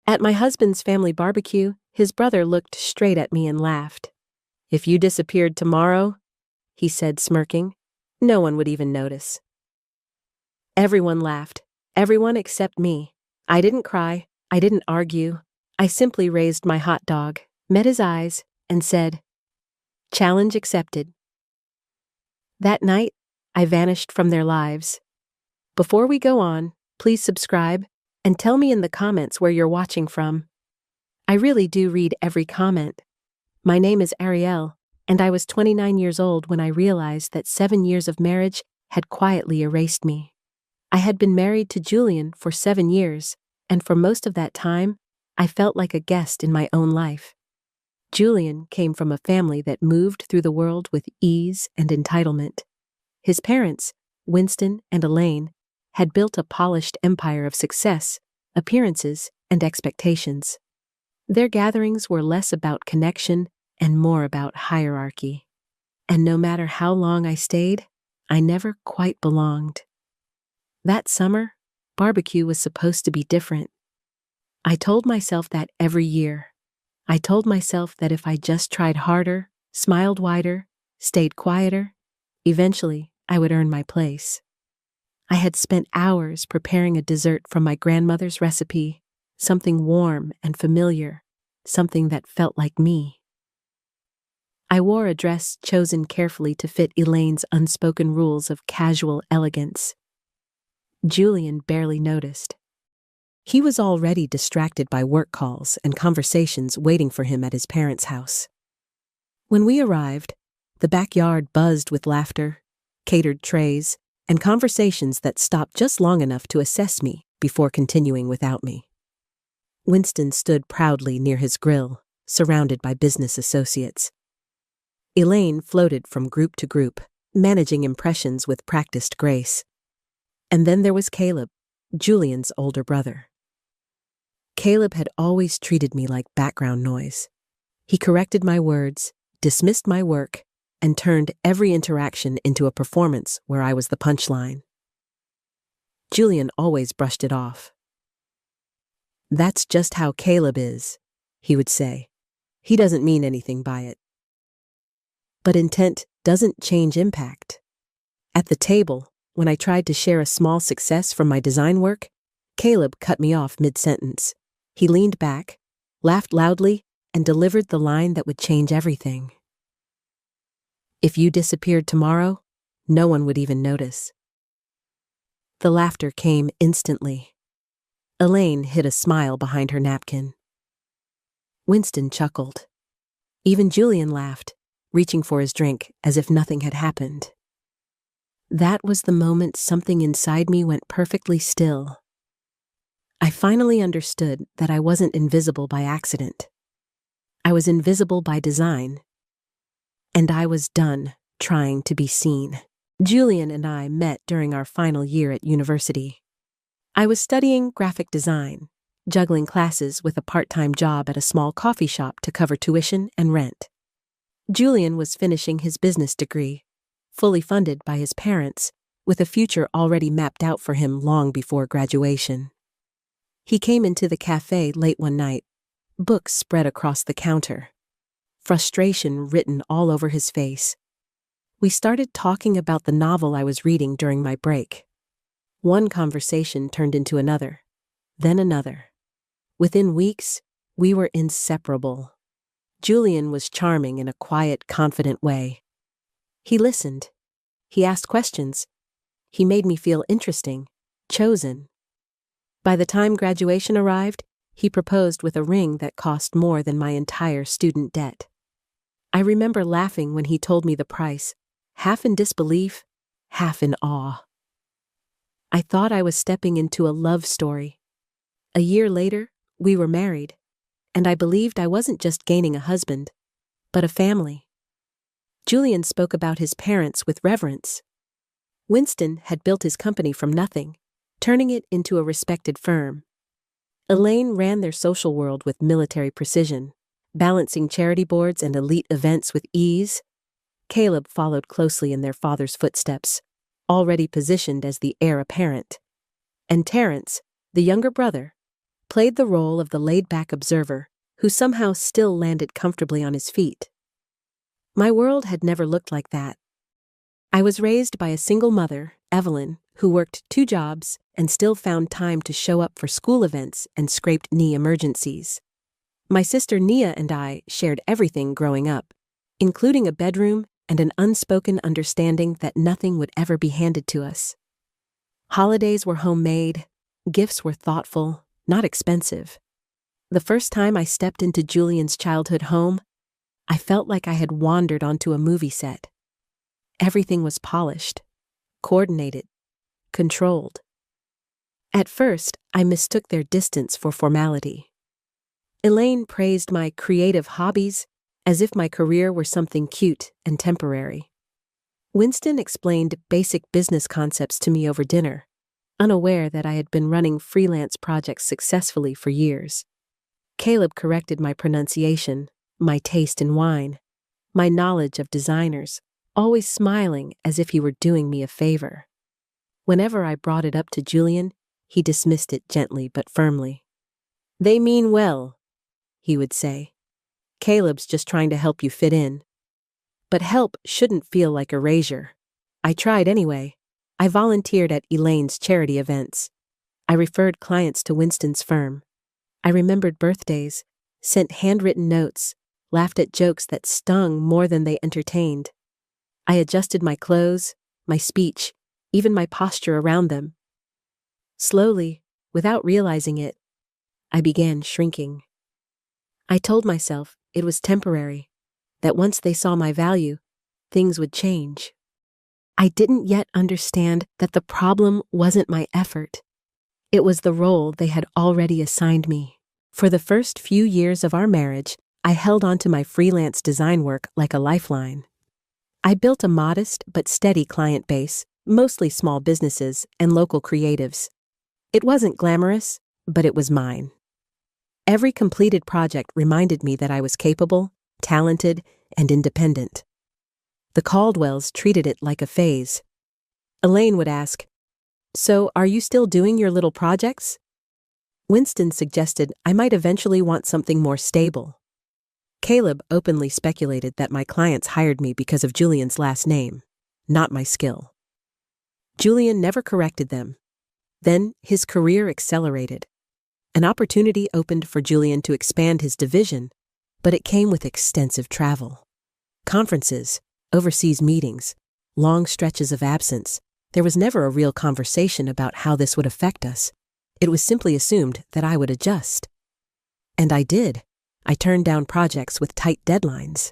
At my husband's family barbecue, his brother looked straight at me and laughed. "If you disappeared tomorrow," he said, smirking, "no one would even notice." Everyone laughed, everyone except me. I didn't cry, I didn't argue. I simply raised my hot dog, met his eyes, and said, "Challenge accepted." That night, I vanished from their lives. Before we go on, please subscribe and tell me in the comments where you're watching from. I really do read every comment. My name is Ariel, and I was 29 years old when I realized that 7 years of marriage had quietly erased me. I had been married to Julian for 7 years, and for most of that time, I felt like a guest in my own life. Julian came from a family that moved through the world with ease and entitlement. His parents, Winston and Elaine, had built a polished empire of success, appearances, and expectations. Their gatherings were less about connection and more about hierarchy. And no matter how long I stayed, I never quite belonged. That summer, barbecue was supposed to be different. I told myself that every year. I told myself that if I just tried harder, smiled wider, stayed quieter, eventually I would earn my place. I had spent hours preparing a dessert from my grandmother's recipe, something warm and familiar, something that felt like me. I wore a dress chosen carefully to fit Elaine's unspoken rules of casual elegance. Julian barely noticed. He was already distracted by work calls and conversations waiting for him at his parents' house. When we arrived, the backyard buzzed with laughter, catered trays, and conversations that stopped just long enough to assess me before continuing without me. Winston stood proudly near his grill, surrounded by business associates. Elaine floated from group to group, managing impressions with practiced grace. And then there was Caleb, Julian's older brother. Caleb had always treated me like background noise. He corrected my words, dismissed my work, and turned every interaction into a performance where I was the punchline. Julian always brushed it off. "That's just how Caleb is," he would say. "He doesn't mean anything by it." But intent doesn't change impact. At the table, when I tried to share a small success from my design work, Caleb cut me off mid-sentence. He leaned back, laughed loudly, and delivered the line that would change everything. "If you disappeared tomorrow, no one would even notice." The laughter came instantly. Elaine hid a smile behind her napkin. Winston chuckled. Even Julian laughed, reaching for his drink as if nothing had happened. That was the moment something inside me went perfectly still. I finally understood that I wasn't invisible by accident. I was invisible by design. And I was done trying to be seen. Julian and I met during our final year at university. I was studying graphic design, juggling classes with a part-time job at a small coffee shop to cover tuition and rent. Julian was finishing his business degree, fully funded by his parents, with a future already mapped out for him long before graduation. He came into the cafe late one night, books spread across the counter, frustration written all over his face. We started talking about the novel I was reading during my break. One conversation turned into another, then another. Within weeks, we were inseparable. Julian was charming in a quiet, confident way. He listened. He asked questions. He made me feel interesting, chosen. By the time graduation arrived, he proposed with a ring that cost more than my entire student debt. I remember laughing when he told me the price, half in disbelief, half in awe. I thought I was stepping into a love story. A year later, we were married, and I believed I wasn't just gaining a husband, but a family. Julian spoke about his parents with reverence. Winston had built his company from nothing, turning it into a respected firm. Elaine ran their social world with military precision, balancing charity boards and elite events with ease. Caleb followed closely in their father's footsteps, already positioned as the heir apparent. And Terence, the younger brother, played the role of the laid-back observer who somehow still landed comfortably on his feet. My world had never looked like that. I was raised by a single mother, Evelyn, who worked 2 jobs and still found time to show up for school events and scraped knee emergencies. My sister Nia and I shared everything growing up, including a bedroom and an unspoken understanding that nothing would ever be handed to us. Holidays were homemade, gifts were thoughtful, not expensive. The first time I stepped into Julian's childhood home, I felt like I had wandered onto a movie set. Everything was polished, coordinated, controlled. At first, I mistook their distance for formality. Elaine praised my creative hobbies as if my career were something cute and temporary. Winston explained basic business concepts to me over dinner, unaware that I had been running freelance projects successfully for years. Caleb corrected my pronunciation, my taste in wine, my knowledge of designers, always smiling as if he were doing me a favor. Whenever I brought it up to Julian, he dismissed it gently but firmly. "They mean well," he would say. "Caleb's just trying to help you fit in." But help shouldn't feel like erasure. I tried anyway. I volunteered at Elaine's charity events. I referred clients to Winston's firm. I remembered birthdays, sent handwritten notes, laughed at jokes that stung more than they entertained. I adjusted my clothes, my speech, even my posture around them. Slowly, without realizing it, I began shrinking. I told myself it was temporary, that once they saw my value, things would change. I didn't yet understand that the problem wasn't my effort. It was the role they had already assigned me. For the first few years of our marriage, I held on to my freelance design work like a lifeline. I built a modest but steady client base, mostly small businesses and local creatives. It wasn't glamorous, but it was mine. Every completed project reminded me that I was capable, talented, and independent. The Caldwells treated it like a phase. Elaine would ask, "So, are you still doing your little projects?" Winston suggested I might eventually want something more stable. Caleb openly speculated that my clients hired me because of Julian's last name, not my skill. Julian never corrected them. Then his career accelerated. An opportunity opened for Julian to expand his division, but it came with extensive travel. Conferences, overseas meetings, long stretches of absence. There was never a real conversation about how this would affect us. It was simply assumed that I would adjust. And I did. I turned down projects with tight deadlines.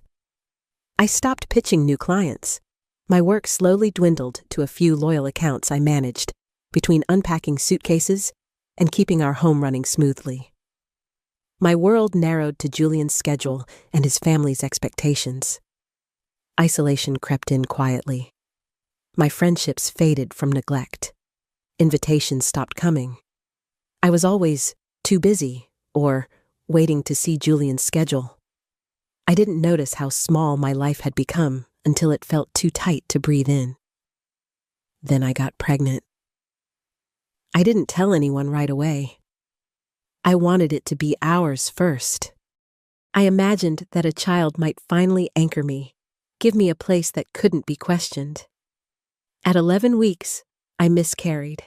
I stopped pitching new clients. My work slowly dwindled to a few loyal accounts I managed, between unpacking suitcases and keeping our home running smoothly. My world narrowed to Julian's schedule and his family's expectations. Isolation crept in quietly. My friendships faded from neglect. Invitations stopped coming. I was always too busy or waiting to see Julian's schedule. I didn't notice how small my life had become until it felt too tight to breathe in. Then I got pregnant. I didn't tell anyone right away. I wanted it to be ours first. I imagined that a child might finally anchor me, give me a place that couldn't be questioned. At 11 weeks, I miscarried.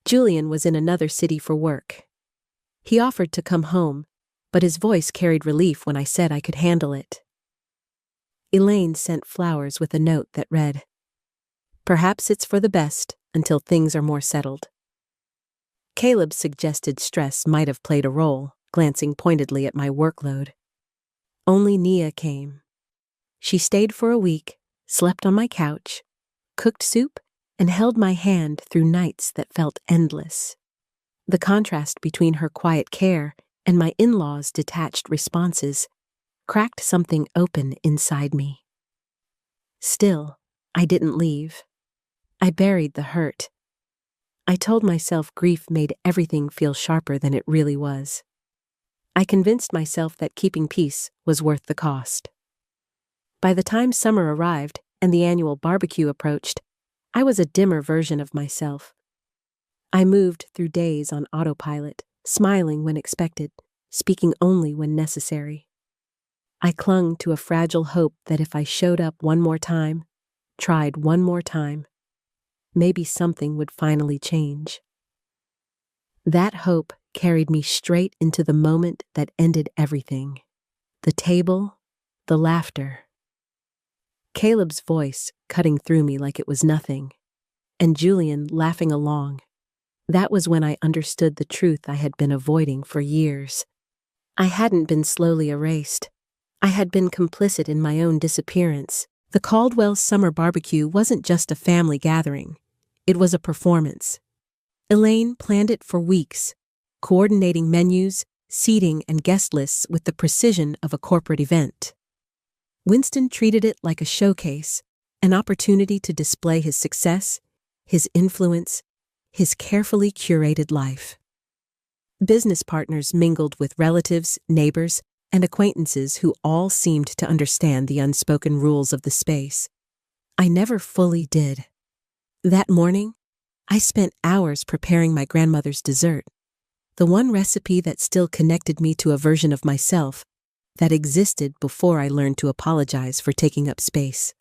Julian was in another city for work. He offered to come home, but his voice carried relief when I said I could handle it. Elaine sent flowers with a note that read, "Perhaps it's for the best until things are more settled." Caleb suggested stress might have played a role, glancing pointedly at my workload. Only Nia came. She stayed for a week, slept on my couch, cooked soup, and held my hand through nights that felt endless. The contrast between her quiet care and my in-laws' detached responses cracked something open inside me. Still, I didn't leave. I buried the hurt. I told myself grief made everything feel sharper than it really was. I convinced myself that keeping peace was worth the cost. By the time summer arrived and the annual barbecue approached, I was a dimmer version of myself. I moved through days on autopilot, smiling when expected, speaking only when necessary. I clung to a fragile hope that if I showed up one more time, tried one more time, maybe something would finally change. That hope carried me straight into the moment that ended everything. The table, the laughter. Caleb's voice cutting through me like it was nothing, and Julian laughing along. That was when I understood the truth I had been avoiding for years. I hadn't been slowly erased. I had been complicit in my own disappearance. The Caldwell's summer barbecue wasn't just a family gathering. It was a performance. Elaine planned it for weeks, coordinating menus, seating, and guest lists with the precision of a corporate event. Winston treated it like a showcase, an opportunity to display his success, his influence, his carefully curated life. Business partners mingled with relatives, neighbors, and acquaintances who all seemed to understand the unspoken rules of the space. I never fully did. That morning, I spent hours preparing my grandmother's dessert, the one recipe that still connected me to a version of myself that existed before I learned to apologize for taking up space.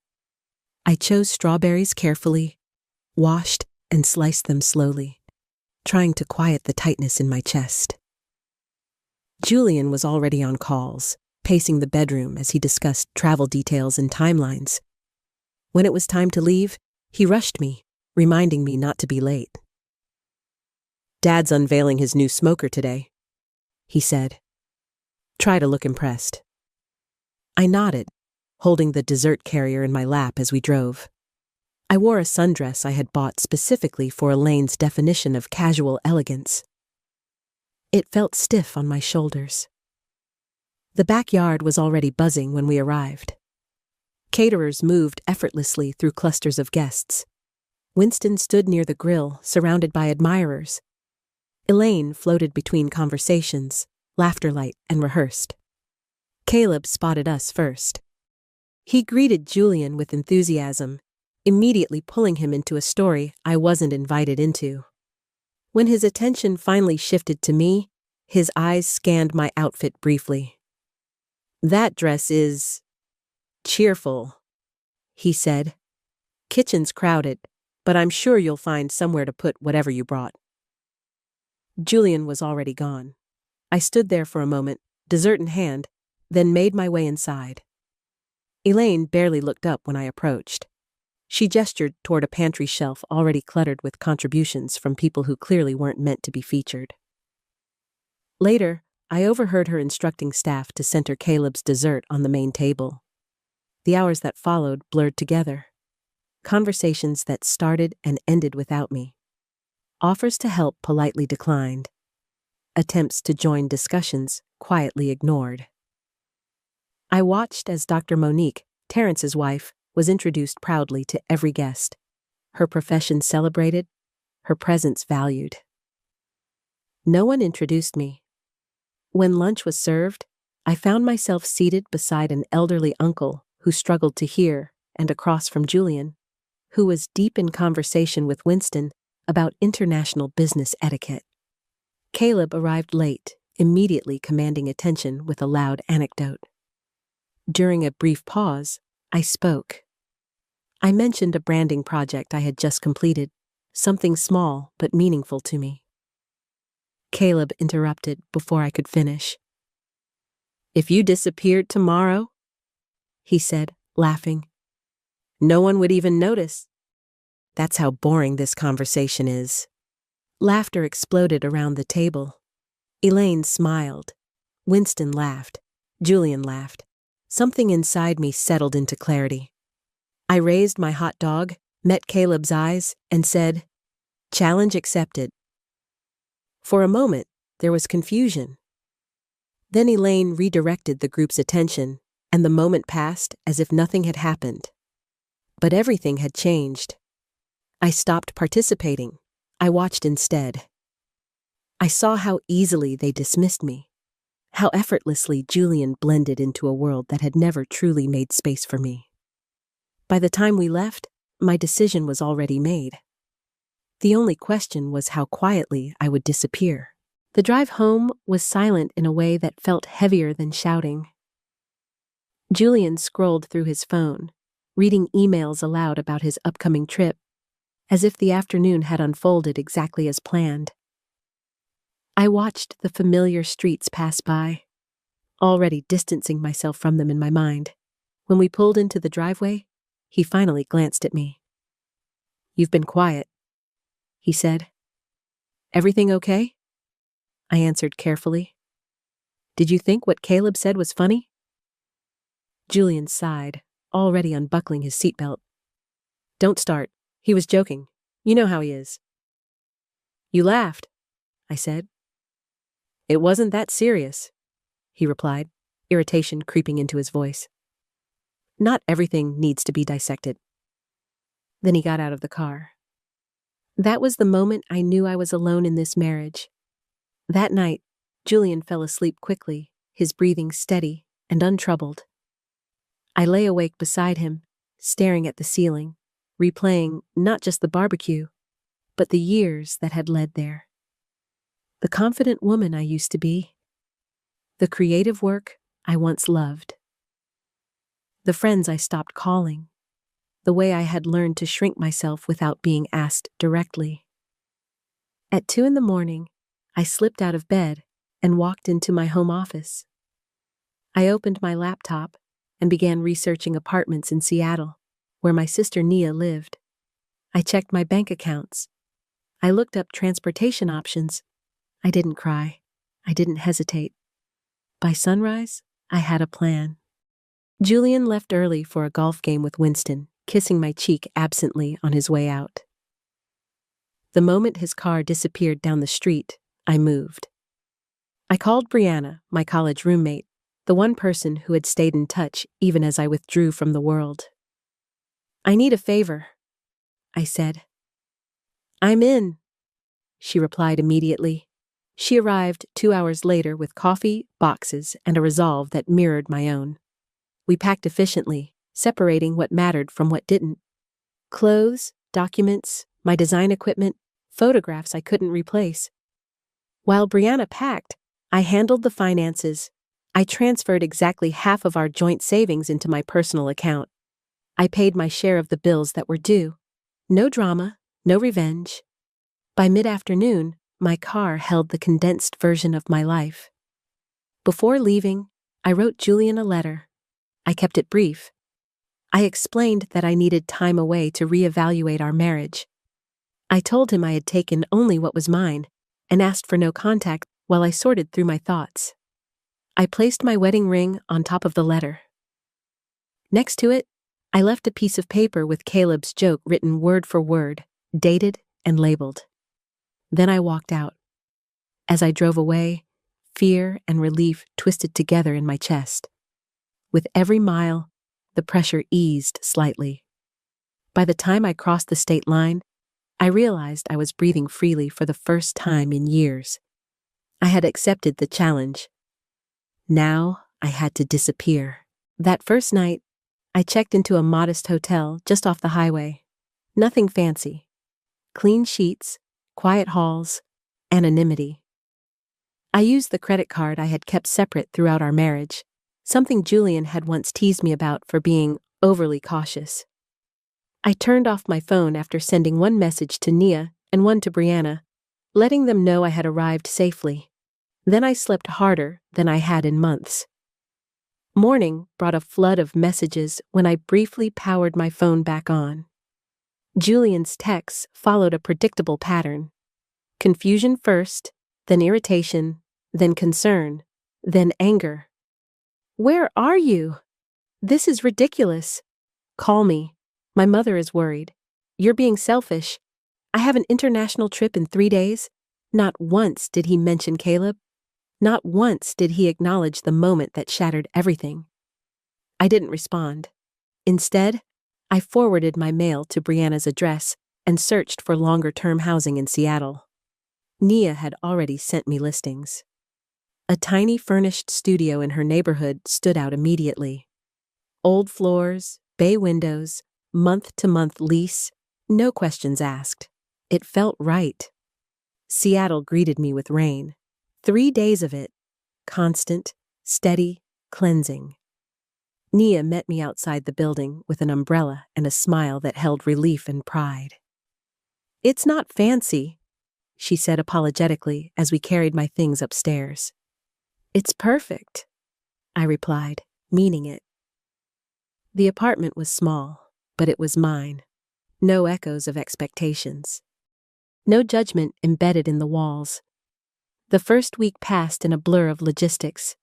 I chose strawberries carefully, washed and sliced them slowly, trying to quiet the tightness in my chest. Julian was already on calls, pacing the bedroom as he discussed travel details and timelines. When it was time to leave, he rushed me, reminding me not to be late. "Dad's unveiling his new smoker today," he said. "Try to look impressed." I nodded, holding the dessert carrier in my lap as we drove. I wore a sundress I had bought specifically for Elaine's definition of casual elegance. It felt stiff on my shoulders. The backyard was already buzzing when we arrived. Caterers moved effortlessly through clusters of guests. Winston stood near the grill, surrounded by admirers. Elaine floated between conversations, laughter light and rehearsed. Caleb spotted us first. He greeted Julian with enthusiasm, immediately pulling him into a story I wasn't invited into. When his attention finally shifted to me, his eyes scanned my outfit briefly. "That dress is cheerful," he said. "Kitchen's crowded, but I'm sure you'll find somewhere to put whatever you brought." Julian was already gone. I stood there for a moment, dessert in hand, then made my way inside. Elaine barely looked up when I approached. She gestured toward a pantry shelf already cluttered with contributions from people who clearly weren't meant to be featured. Later, I overheard her instructing staff to center Caleb's dessert on the main table. The hours that followed blurred together. Conversations that started and ended without me. Offers to help politely declined. Attempts to join discussions quietly ignored. I watched as Dr. Monique, Terrence's wife, was introduced proudly to every guest. Her profession celebrated, her presence valued. No one introduced me. When lunch was served, I found myself seated beside an elderly uncle who struggled to hear and across from Julian, who was deep in conversation with Winston about international business etiquette. Caleb arrived late, immediately commanding attention with a loud anecdote. During a brief pause, I spoke. I mentioned a branding project I had just completed, something small but meaningful to me. Caleb interrupted before I could finish. "If you disappeared tomorrow," he said, laughing, "no one would even notice. That's how boring this conversation is." Laughter exploded around the table. Elaine smiled. Winston laughed. Julian laughed. Something inside me settled into clarity. I raised my hot dog, met Caleb's eyes, and said, "Challenge accepted." For a moment, there was confusion. Then Elaine redirected the group's attention, and the moment passed as if nothing had happened. But everything had changed. I stopped participating. I watched instead. I saw how easily they dismissed me, how effortlessly Julian blended into a world that had never truly made space for me. By the time we left, my decision was already made. The only question was how quietly I would disappear. The drive home was silent in a way that felt heavier than shouting. Julian scrolled through his phone, reading emails aloud about his upcoming trip, as if the afternoon had unfolded exactly as planned. I watched the familiar streets pass by, already distancing myself from them in my mind. When we pulled into the driveway, he finally glanced at me. "You've been quiet," he said. "Everything okay?" I answered carefully. "Did you think what Caleb said was funny?" Julian sighed, already unbuckling his seatbelt. "Don't start. He was joking. You know how he is." "You laughed," I said. "It wasn't that serious," he replied, irritation creeping into his voice. "Not everything needs to be dissected." Then he got out of the car. That was the moment I knew I was alone in this marriage. That night, Julian fell asleep quickly, his breathing steady and untroubled. I lay awake beside him, staring at the ceiling, replaying not just the barbecue, but the years that had led there. The confident woman I used to be. The creative work I once loved. The friends I stopped calling. The way I had learned to shrink myself without being asked directly. At 2 a.m, I slipped out of bed and walked into my home office. I opened my laptop and began researching apartments in Seattle, where my sister Nia lived. I checked my bank accounts. I looked up transportation options. I didn't cry. I didn't hesitate. By sunrise, I had a plan. Julian left early for a golf game with Winston, kissing my cheek absently on his way out. The moment his car disappeared down the street, I moved. I called Brianna, my college roommate, the one person who had stayed in touch even as I withdrew from the world. "I need a favor," I said. "I'm in," she replied immediately. She arrived 2 hours later with coffee, boxes, and a resolve that mirrored my own. We packed efficiently, separating what mattered from what didn't. Clothes, documents, my design equipment, photographs I couldn't replace. While Brianna packed, I handled the finances. I transferred exactly half of our joint savings into my personal account. I paid my share of the bills that were due. No drama, no revenge. By mid-afternoon, my car held the condensed version of my life. Before leaving, I wrote Julian a letter. I kept it brief. I explained that I needed time away to reevaluate our marriage. I told him I had taken only what was mine and asked for no contact while I sorted through my thoughts. I placed my wedding ring on top of the letter. Next to it, I left a piece of paper with Caleb's joke written word for word, dated and labeled. Then I walked out. As I drove away, fear and relief twisted together in my chest. With every mile, the pressure eased slightly. By the time I crossed the state line, I realized I was breathing freely for the first time in years. I had accepted the challenge. Now I had to disappear. That first night, I checked into a modest hotel just off the highway. Nothing fancy. Clean sheets, quiet halls, anonymity. I used the credit card I had kept separate throughout our marriage, something Julian had once teased me about for being overly cautious. I turned off my phone after sending one message to Nia and one to Brianna, letting them know I had arrived safely. Then I slept harder than I had in months. Morning brought a flood of messages when I briefly powered my phone back on. Julian's texts followed a predictable pattern. Confusion first, then irritation, then concern, then anger. "Where are you? This is ridiculous. Call me. My mother is worried. You're being selfish. I have an international trip in 3 days." Not once did he mention Caleb. Not once did he acknowledge the moment that shattered everything. I didn't respond. Instead, I forwarded my mail to Brianna's address and searched for longer-term housing in Seattle. Nia had already sent me listings. A tiny furnished studio in her neighborhood stood out immediately. Old floors, bay windows, month-to-month lease, no questions asked. It felt right. Seattle greeted me with rain. 3 days of it, constant, steady, cleansing. Nia met me outside the building with an umbrella and a smile that held relief and pride. "It's not fancy," she said apologetically as we carried my things upstairs. "It's perfect," I replied, meaning it. The apartment was small, but it was mine. No echoes of expectations. No judgment embedded in the walls. The first week passed in a blur of logistics.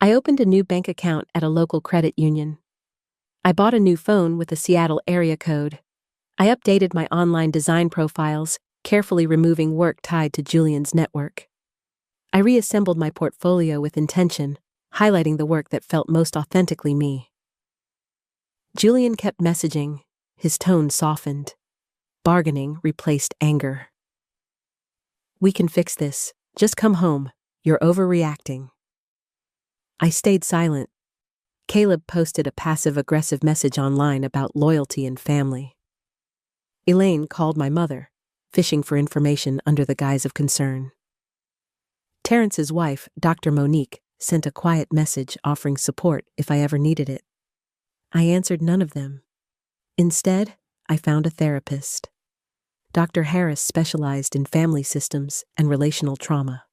I opened a new bank account at a local credit union. I bought a new phone with a Seattle area code. I updated my online design profiles, carefully removing work tied to Julian's network. I reassembled my portfolio with intention, highlighting the work that felt most authentically me. Julian kept messaging, his tone softened. Bargaining replaced anger. "We can fix this. Just come home. You're overreacting." I stayed silent. Caleb posted a passive-aggressive message online about loyalty and family. Elaine called my mother, fishing for information under the guise of concern. Terrence's wife, Dr. Monique, sent a quiet message offering support if I ever needed it. I answered none of them. Instead, I found a therapist. Dr. Harris specialized in family systems and relational trauma.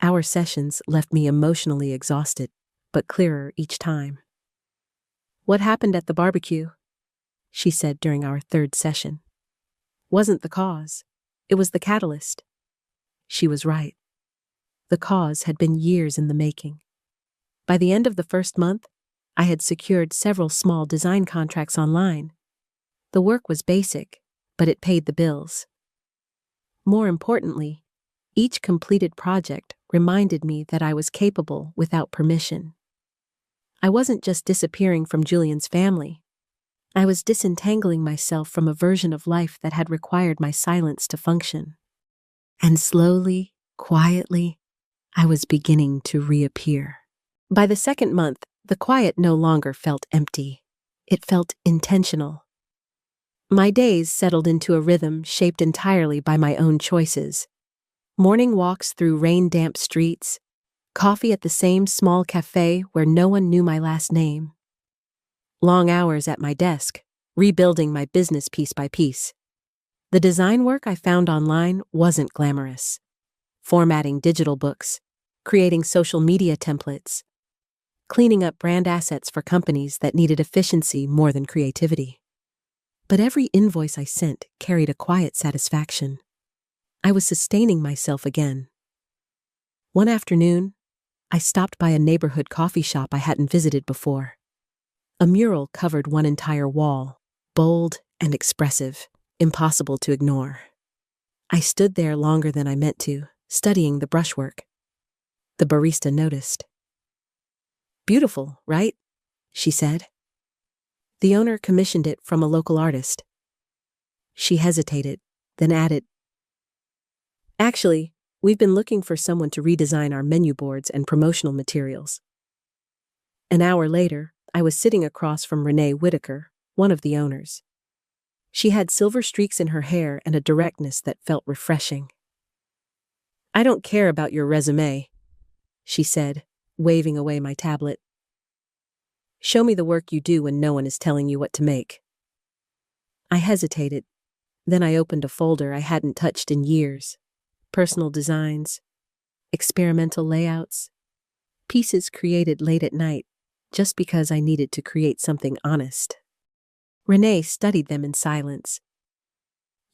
Our sessions left me emotionally exhausted, but clearer each time. "What happened at the barbecue?" she said during our third session. "Wasn't the cause. It was the catalyst." She was right. The cause had been years in the making. By the end of the first month, I had secured several small design contracts online. The work was basic, but it paid the bills. More importantly, each completed project reminded me that I was capable without permission. I wasn't just disappearing from Julian's family. I was disentangling myself from a version of life that had required my silence to function. And slowly, quietly, I was beginning to reappear. By the second month, the quiet no longer felt empty. It felt intentional. My days settled into a rhythm shaped entirely by my own choices. Morning walks through rain-damp streets, coffee at the same small cafe where no one knew my last name. Long hours at my desk, rebuilding my business piece by piece. The design work I found online wasn't glamorous. Formatting digital books, creating social media templates, cleaning up brand assets for companies that needed efficiency more than creativity. But every invoice I sent carried a quiet satisfaction. I was sustaining myself again. One afternoon, I stopped by a neighborhood coffee shop I hadn't visited before. A mural covered one entire wall, bold and expressive, impossible to ignore. I stood there longer than I meant to, studying the brushwork. The barista noticed. "Beautiful, right?" she said. The owner commissioned it from a local artist. She hesitated, then added, "Actually, we've been looking for someone to redesign our menu boards and promotional materials." An hour later, I was sitting across from Renee Whitaker, one of the owners. She had silver streaks in her hair and a directness that felt refreshing. "I don't care about your resume," she said, waving away my tablet. "Show me the work you do when no one is telling you what to make." I hesitated. Then I opened a folder I hadn't touched in years. Personal designs, experimental layouts, pieces created late at night just because I needed to create something honest. Renee studied them in silence.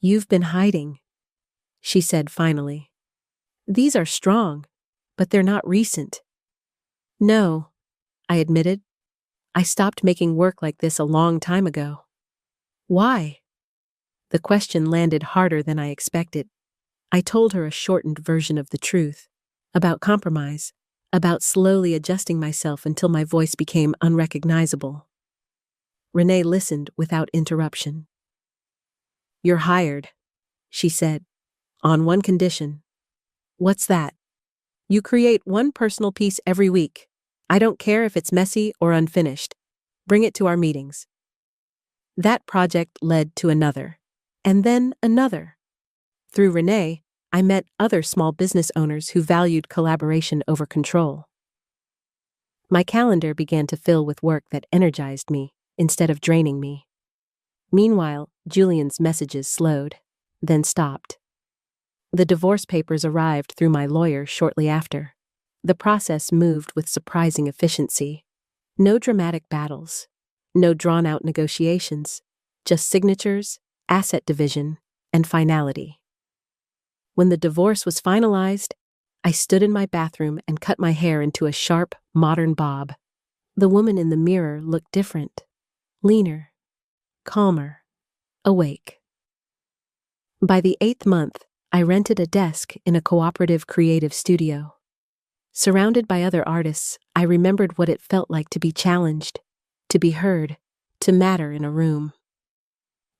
"You've been hiding," she said finally. "These are strong, but they're not recent." "No," I admitted. "I stopped making work like this a long time ago." "Why?" The question landed harder than I expected. I told her a shortened version of the truth, about compromise, about slowly adjusting myself until my voice became unrecognizable. Renee listened without interruption. "You're hired," she said, "on one condition." "What's that?" "You create one personal piece every week. I don't care if it's messy or unfinished. Bring it to our meetings." That project led to another, and then another. Through Renee, I met other small business owners who valued collaboration over control. My calendar began to fill with work that energized me instead of draining me. Meanwhile, Julian's messages slowed, then stopped. The divorce papers arrived through my lawyer shortly after. The process moved with surprising efficiency. No dramatic battles, no drawn-out negotiations, just signatures, asset division, and finality. When the divorce was finalized, I stood in my bathroom and cut my hair into a sharp, modern bob. The woman in the mirror looked different, leaner, calmer, awake. By the 8th month, I rented a desk in a cooperative creative studio. Surrounded by other artists, I remembered what it felt like to be challenged, to be heard, to matter in a room.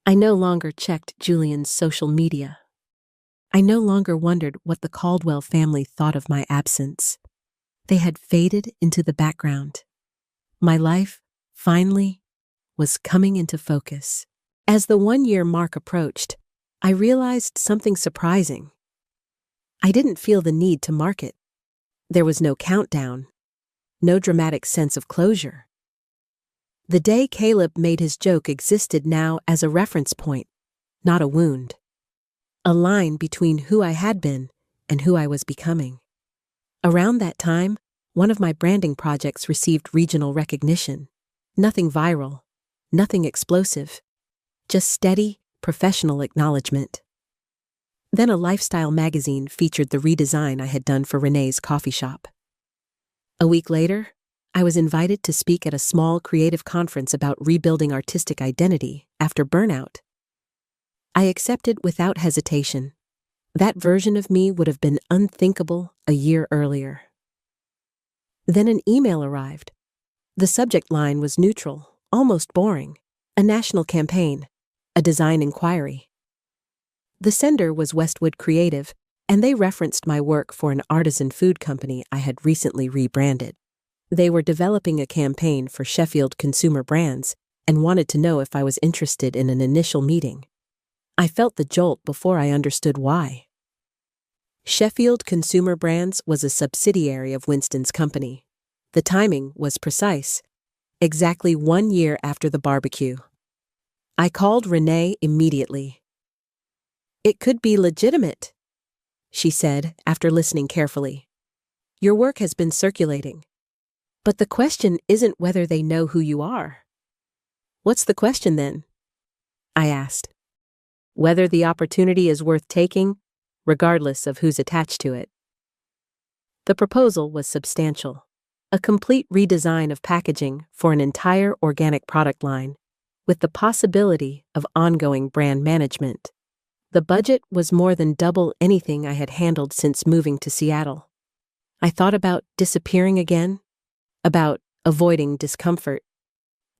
I no longer checked Julian's social media. I no longer wondered what the Caldwell family thought of my absence. They had faded into the background. My life, finally, was coming into focus. As the 1-year mark approached, I realized something surprising. I didn't feel the need to market. There was no countdown, no dramatic sense of closure. The day Caleb made his joke existed now as a reference point, not a wound. A line between who I had been and who I was becoming. Around that time, one of my branding projects received regional recognition. Nothing viral, nothing explosive, just steady, professional acknowledgement. Then a lifestyle magazine featured the redesign I had done for Renee's coffee shop. A week later, I was invited to speak at a small creative conference about rebuilding artistic identity after burnout. I accepted without hesitation. That version of me would have been unthinkable a year earlier. Then an email arrived. The subject line was neutral, almost boring. A national campaign, a design inquiry. The sender was Westwood Creative, and they referenced my work for an artisan food company I had recently rebranded. They were developing a campaign for Sheffield Consumer Brands and wanted to know if I was interested in an initial meeting. I felt the jolt before I understood why. Sheffield Consumer Brands was a subsidiary of Winston's company. The timing was precise, exactly 1 year after the barbecue. I called Renee immediately. "It could be legitimate," she said after listening carefully. "Your work has been circulating. But the question isn't whether they know who you are." "What's the question then?" I asked. "Whether the opportunity is worth taking, regardless of who's attached to it." The proposal was substantial. A complete redesign of packaging for an entire organic product line, with the possibility of ongoing brand management. The budget was more than double anything I had handled since moving to Seattle. I thought about disappearing again, about avoiding discomfort,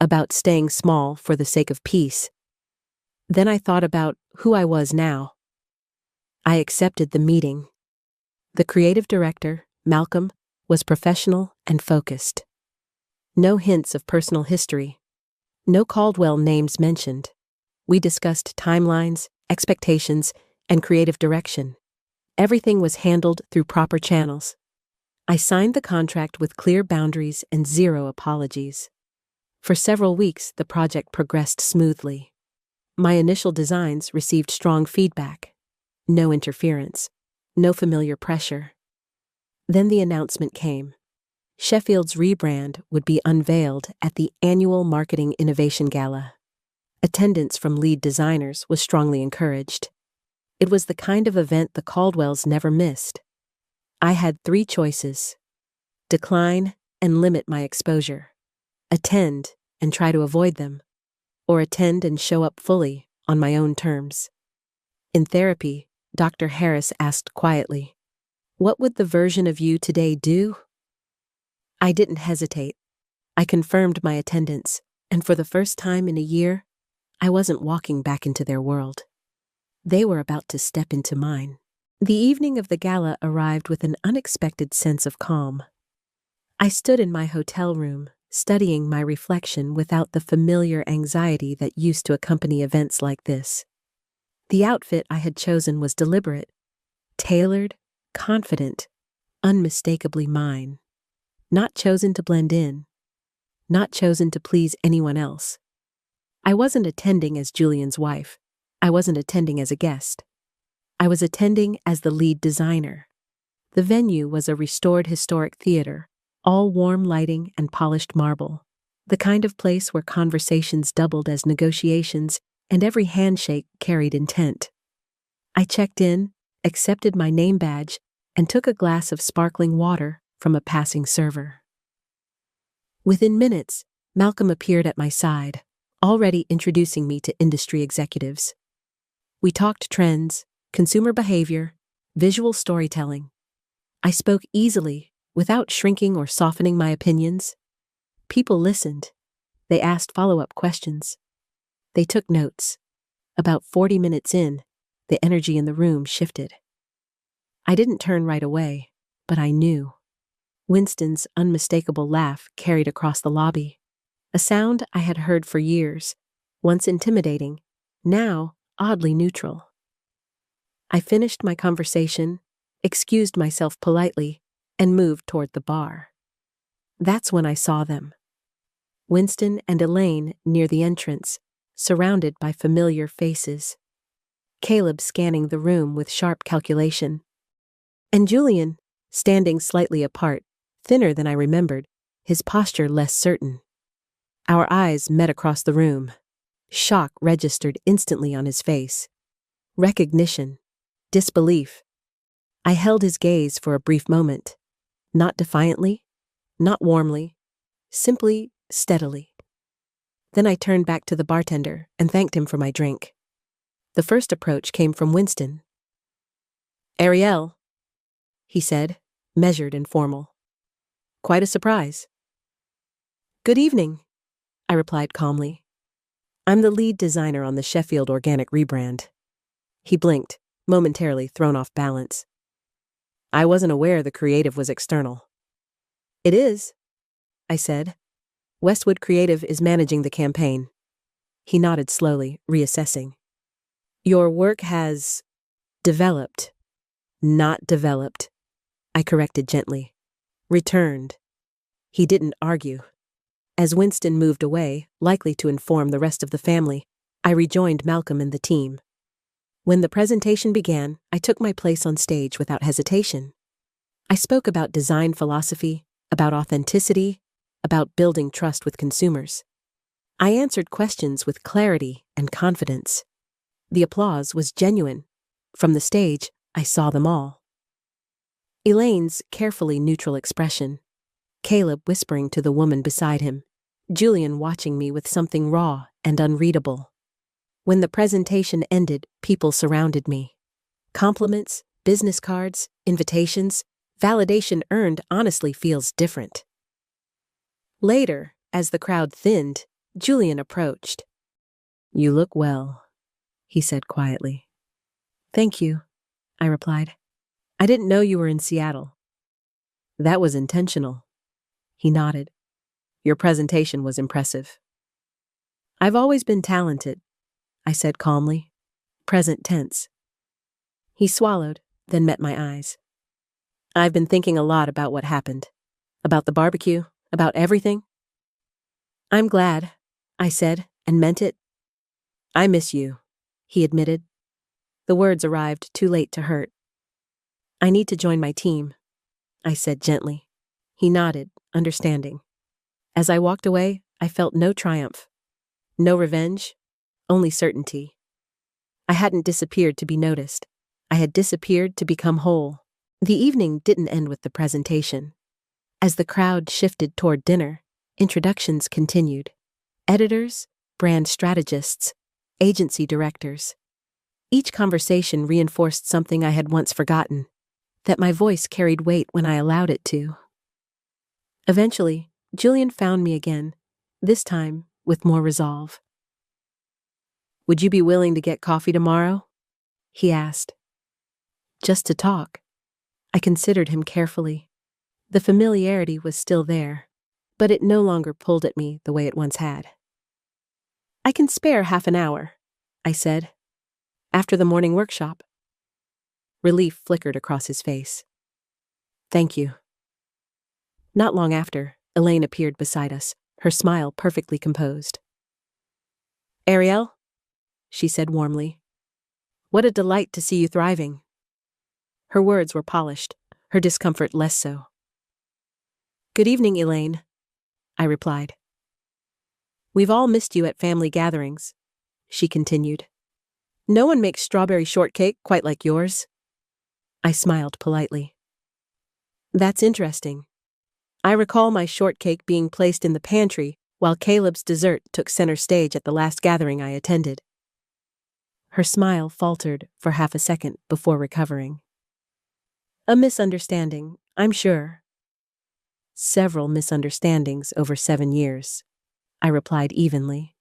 about staying small for the sake of peace. Then I thought about who I was now. I accepted the meeting. The creative director, Malcolm, was professional and focused. No hints of personal history. No Caldwell names mentioned. We discussed timelines, expectations, and creative direction. Everything was handled through proper channels. I signed the contract with clear boundaries and zero apologies. For several weeks, the project progressed smoothly. My initial designs received strong feedback. No interference. No familiar pressure. Then the announcement came. Sheffield's rebrand would be unveiled at the annual Marketing Innovation Gala. Attendance from lead designers was strongly encouraged. It was the kind of event the Caldwells never missed. I had 3 choices: decline and limit my exposure, attend and try to avoid them, or attend and show up fully on my own terms. In therapy, Dr. Harris asked quietly, "What would the version of you today do?" I didn't hesitate. I confirmed my attendance, and for the first time in a year, I wasn't walking back into their world. They were about to step into mine. The evening of the gala arrived with an unexpected sense of calm. I stood in my hotel room, studying my reflection without the familiar anxiety that used to accompany events like this. The outfit I had chosen was deliberate. Tailored, confident, unmistakably mine. Not chosen to blend in. Not chosen to please anyone else. I wasn't attending as Julian's wife. I wasn't attending as a guest. I was attending as the lead designer. The venue was a restored historic theater, all warm lighting and polished marble. The kind of place where conversations doubled as negotiations and every handshake carried intent. I checked in, accepted my name badge, and took a glass of sparkling water from a passing server. Within minutes, Malcolm appeared at my side, already introducing me to industry executives. We talked trends, consumer behavior, visual storytelling. I spoke easily, without shrinking or softening my opinions. People listened. They asked follow-up questions. They took notes. About 40 minutes in, the energy in the room shifted. I didn't turn right away, but I knew. Winston's unmistakable laugh carried across the lobby, a sound I had heard for years, once intimidating, now oddly neutral. I finished my conversation, excused myself politely, and moved toward the bar. That's when I saw them. Winston and Elaine near the entrance, surrounded by familiar faces. Caleb scanning the room with sharp calculation. And Julian, standing slightly apart, thinner than I remembered, his posture less certain. Our eyes met across the room. Shock registered instantly on his face. Recognition. Disbelief. I held his gaze for a brief moment. Not defiantly, not warmly, simply steadily. Then I turned back to the bartender and thanked him for my drink. The first approach came from Winston. "Ariel," he said, measured and formal. "Quite a surprise." "Good evening," I replied calmly. "I'm the lead designer on the Sheffield Organic rebrand." He blinked, momentarily thrown off balance. "I wasn't aware the creative was external." "It is," I said. "Westwood Creative is managing the campaign." He nodded slowly, reassessing. "Your work has developed, not developed," I corrected gently. "Returned." He didn't argue. As Winston moved away, likely to inform the rest of the family, I rejoined Malcolm and the team. When the presentation began, I took my place on stage without hesitation. I spoke about design philosophy, about authenticity, about building trust with consumers. I answered questions with clarity and confidence. The applause was genuine. From the stage, I saw them all. Elaine's carefully neutral expression, Caleb whispering to the woman beside him, Julian watching me with something raw and unreadable. When the presentation ended, people surrounded me. Compliments, business cards, invitations, validation earned honestly feels different. Later, as the crowd thinned, Julian approached. "You look well," he said quietly. "Thank you," I replied. "I didn't know you were in Seattle." "That was intentional." He nodded. "Your presentation was impressive." "I've always been talented," I said calmly, present tense. He swallowed, then met my eyes. "I've been thinking a lot about what happened. About the barbecue, about everything." "I'm glad," I said, and meant it. "I miss you," he admitted. The words arrived too late to hurt. "I need to join my team," I said gently. He nodded, understanding. As I walked away, I felt no triumph. No revenge, only certainty. I hadn't disappeared to be noticed. I had disappeared to become whole. The evening didn't end with the presentation. As the crowd shifted toward dinner, introductions continued. Editors, brand strategists, agency directors. Each conversation reinforced something I had once forgotten, that my voice carried weight when I allowed it to. Eventually, Julian found me again, this time with more resolve. "Would you be willing to get coffee tomorrow?" he asked. Just to talk. I considered him carefully. The familiarity was still there, but it no longer pulled at me the way it once had. "I can spare half an hour," I said. "After the morning workshop." Relief flickered across his face. Thank you. Not long after, Elaine appeared beside us, her smile perfectly composed. Ariel, she said warmly. What a delight to see you thriving. Her words were polished, her discomfort less so. Good evening, Elaine, I replied. We've all missed you at family gatherings, she continued. No one makes strawberry shortcake quite like yours. I smiled politely. That's interesting. I recall my shortcake being placed in the pantry while Caleb's dessert took center stage at the last gathering I attended. Her smile faltered for half a second before recovering. A misunderstanding, I'm sure. Several misunderstandings over 7 years, I replied evenly.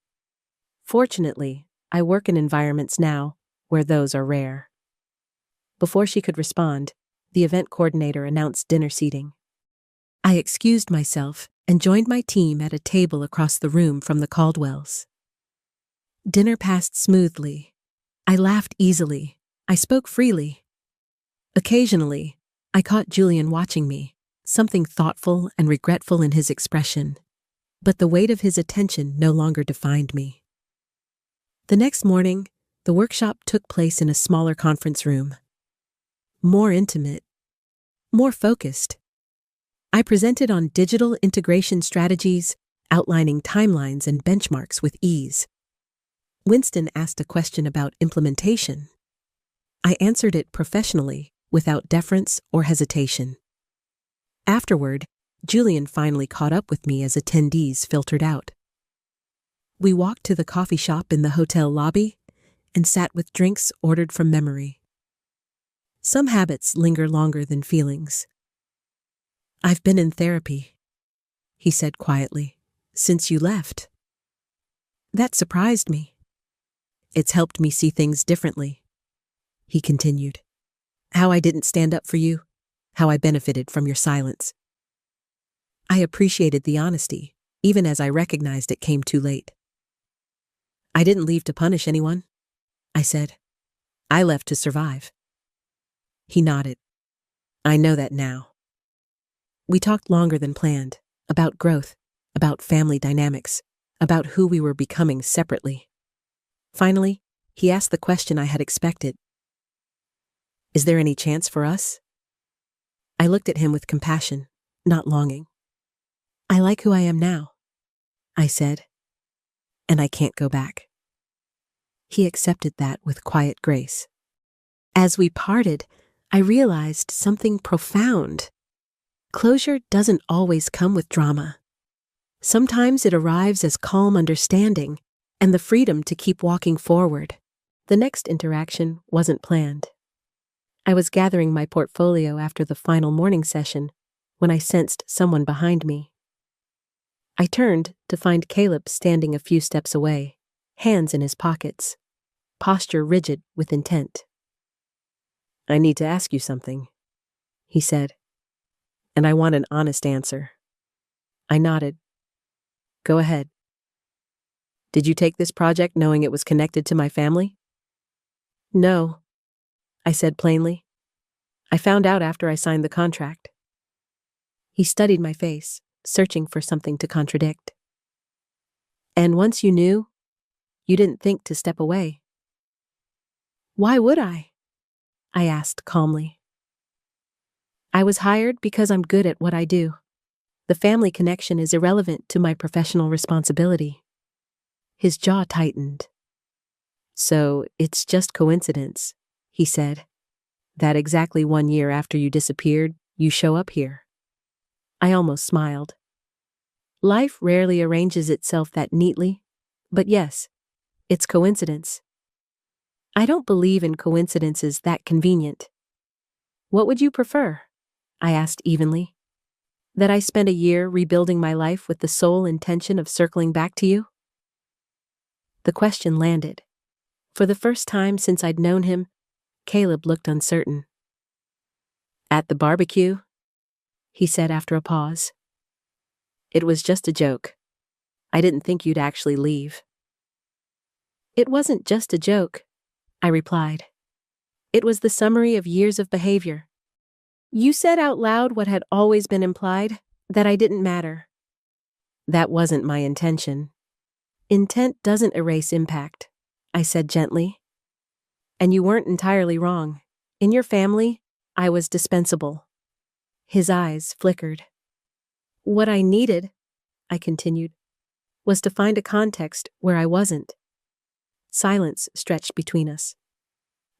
Fortunately, I work in environments now where those are rare. Before she could respond, the event coordinator announced dinner seating. I excused myself and joined my team at a table across the room from the Caldwells. Dinner passed smoothly. I laughed easily. I spoke freely. Occasionally, I caught Julian watching me, something thoughtful and regretful in his expression, but the weight of his attention no longer defined me. The next morning, the workshop took place in a smaller conference room. More intimate, more focused. I presented on digital integration strategies, outlining timelines and benchmarks with ease. Winston asked a question about implementation. I answered it professionally, without deference or hesitation. Afterward, Julian finally caught up with me as attendees filtered out. We walked to the coffee shop in the hotel lobby and sat with drinks ordered from memory. Some habits linger longer than feelings. I've been in therapy, he said quietly, since you left. That surprised me. It's helped me see things differently, he continued. How I didn't stand up for you, how I benefited from your silence. I appreciated the honesty, even as I recognized it came too late. I didn't leave to punish anyone, I said. I left to survive. He nodded. I know that now. We talked longer than planned, about growth, about family dynamics, about who we were becoming separately. Finally, he asked the question I had expected. Is there any chance for us? I looked at him with compassion, not longing. I like who I am now, I said, and I can't go back. He accepted that with quiet grace. As we parted, I realized something profound. Closure doesn't always come with drama. Sometimes it arrives as calm understanding and the freedom to keep walking forward. The next interaction wasn't planned. I was gathering my portfolio after the final morning session when I sensed someone behind me. I turned to find Caleb standing a few steps away, hands in his pockets, posture rigid with intent. I need to ask you something, he said, and I want an honest answer. I nodded. Go ahead. Did you take this project knowing it was connected to my family? No, I said plainly. I found out after I signed the contract. He studied my face, searching for something to contradict. And once you knew, you didn't think to step away. Why would I? I asked calmly. I was hired because I'm good at what I do. The family connection is irrelevant to my professional responsibility. His jaw tightened. So it's just coincidence, he said, that exactly 1 year after you disappeared, you show up here. I almost smiled. Life rarely arranges itself that neatly, but yes, it's coincidence. I don't believe in coincidences that convenient. What would you prefer? I asked evenly. That I spend a year rebuilding my life with the sole intention of circling back to you? The question landed. For the first time since I'd known him, Caleb looked uncertain. At the barbecue? He said after a pause. It was just a joke. I didn't think you'd actually leave. It wasn't just a joke, I replied. It was the summary of years of behavior. You said out loud what had always been implied, that I didn't matter. That wasn't my intention. Intent doesn't erase impact, I said gently. And you weren't entirely wrong. In your family, I was dispensable. His eyes flickered. What I needed, I continued, was to find a context where I wasn't. Silence stretched between us.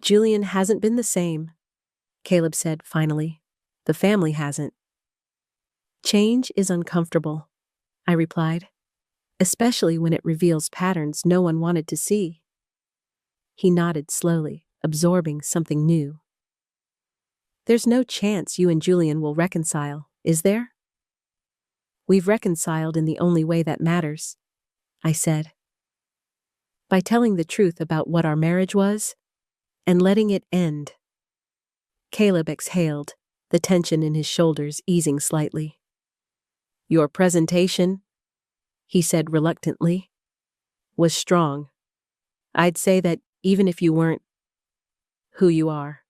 Julian hasn't been the same, Caleb said finally. The family hasn't. Change is uncomfortable, I replied, especially when it reveals patterns no one wanted to see. He nodded slowly, absorbing something new. There's no chance you and Julian will reconcile, is there? We've reconciled in the only way that matters, I said. By telling the truth about what our marriage was, and letting it end. Caleb exhaled, the tension in his shoulders easing slightly. Your presentation, he said reluctantly, was strong. I'd say that even if you weren't who you are.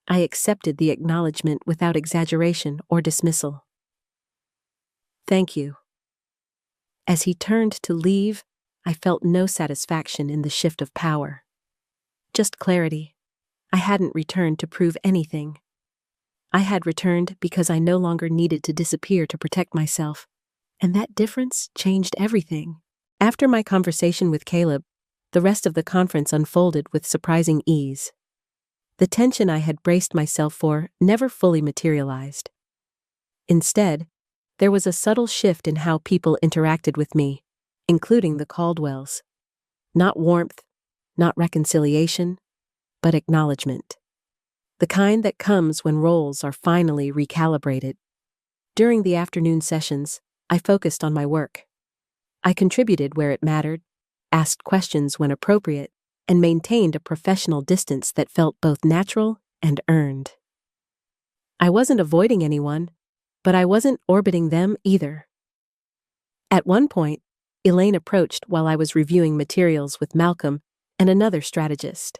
I accepted the acknowledgement without exaggeration or dismissal. Thank you. As he turned to leave, I felt no satisfaction in the shift of power. Just clarity. I hadn't returned to prove anything. I had returned because I no longer needed to disappear to protect myself, and that difference changed everything. After my conversation with Caleb, the rest of the conference unfolded with surprising ease. The tension I had braced myself for never fully materialized. Instead, there was a subtle shift in how people interacted with me, including the Caldwells. Not warmth, not reconciliation, but acknowledgement. The kind that comes when roles are finally recalibrated. During the afternoon sessions, I focused on my work. I contributed where it mattered, asked questions when appropriate, and maintained a professional distance that felt both natural and earned. I wasn't avoiding anyone, but I wasn't orbiting them either. At one point, Elaine approached while I was reviewing materials with Malcolm and another strategist.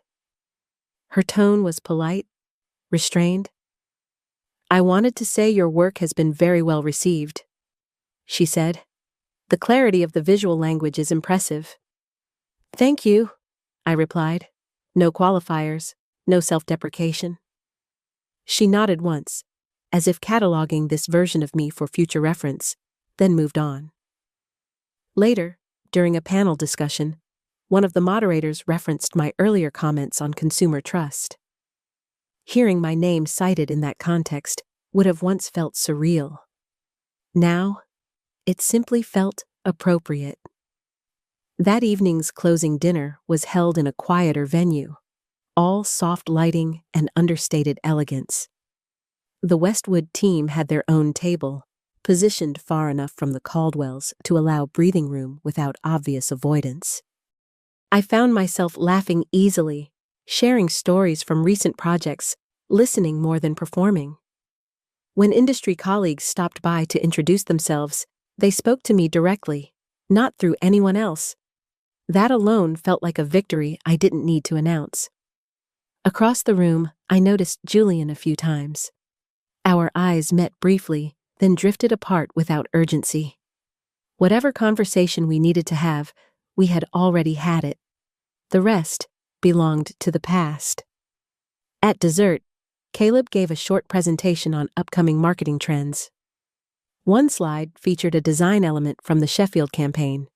Her tone was polite, restrained. I wanted to say your work has been very well received, she said. The clarity of the visual language is impressive. Thank you, I replied. No qualifiers, no self-deprecation. She nodded once, as if cataloging this version of me for future reference, then moved on. Later, during a panel discussion, one of the moderators referenced my earlier comments on consumer trust. Hearing my name cited in that context would have once felt surreal. Now, it simply felt appropriate. That evening's closing dinner was held in a quieter venue, all soft lighting and understated elegance. The Westwood team had their own table, positioned far enough from the Caldwells to allow breathing room without obvious avoidance. I found myself laughing easily, sharing stories from recent projects, listening more than performing. When industry colleagues stopped by to introduce themselves, they spoke to me directly, not through anyone else. That alone felt like a victory I didn't need to announce. Across the room, I noticed Julian a few times. Our eyes met briefly, then drifted apart without urgency. Whatever conversation we needed to have, we had already had it. The rest belonged to the past. At dessert, Caleb gave a short presentation on upcoming marketing trends. One slide featured a design element from the Sheffield campaign.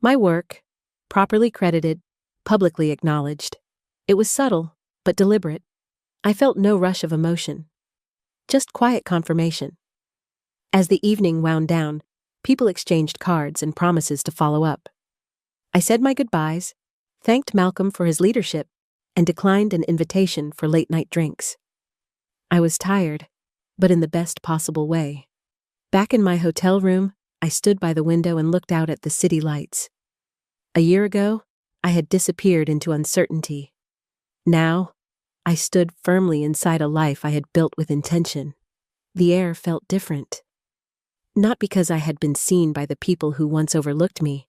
My work, properly credited, publicly acknowledged. It was subtle, but deliberate. I felt no rush of emotion. Just quiet confirmation. As the evening wound down, people exchanged cards and promises to follow up. I said my goodbyes, thanked Malcolm for his leadership, and declined an invitation for late-night drinks. I was tired, but in the best possible way. Back in my hotel room, I stood by the window and looked out at the city lights. A year ago, I had disappeared into uncertainty. Now, I stood firmly inside a life I had built with intention. The air felt different. Not because I had been seen by the people who once overlooked me,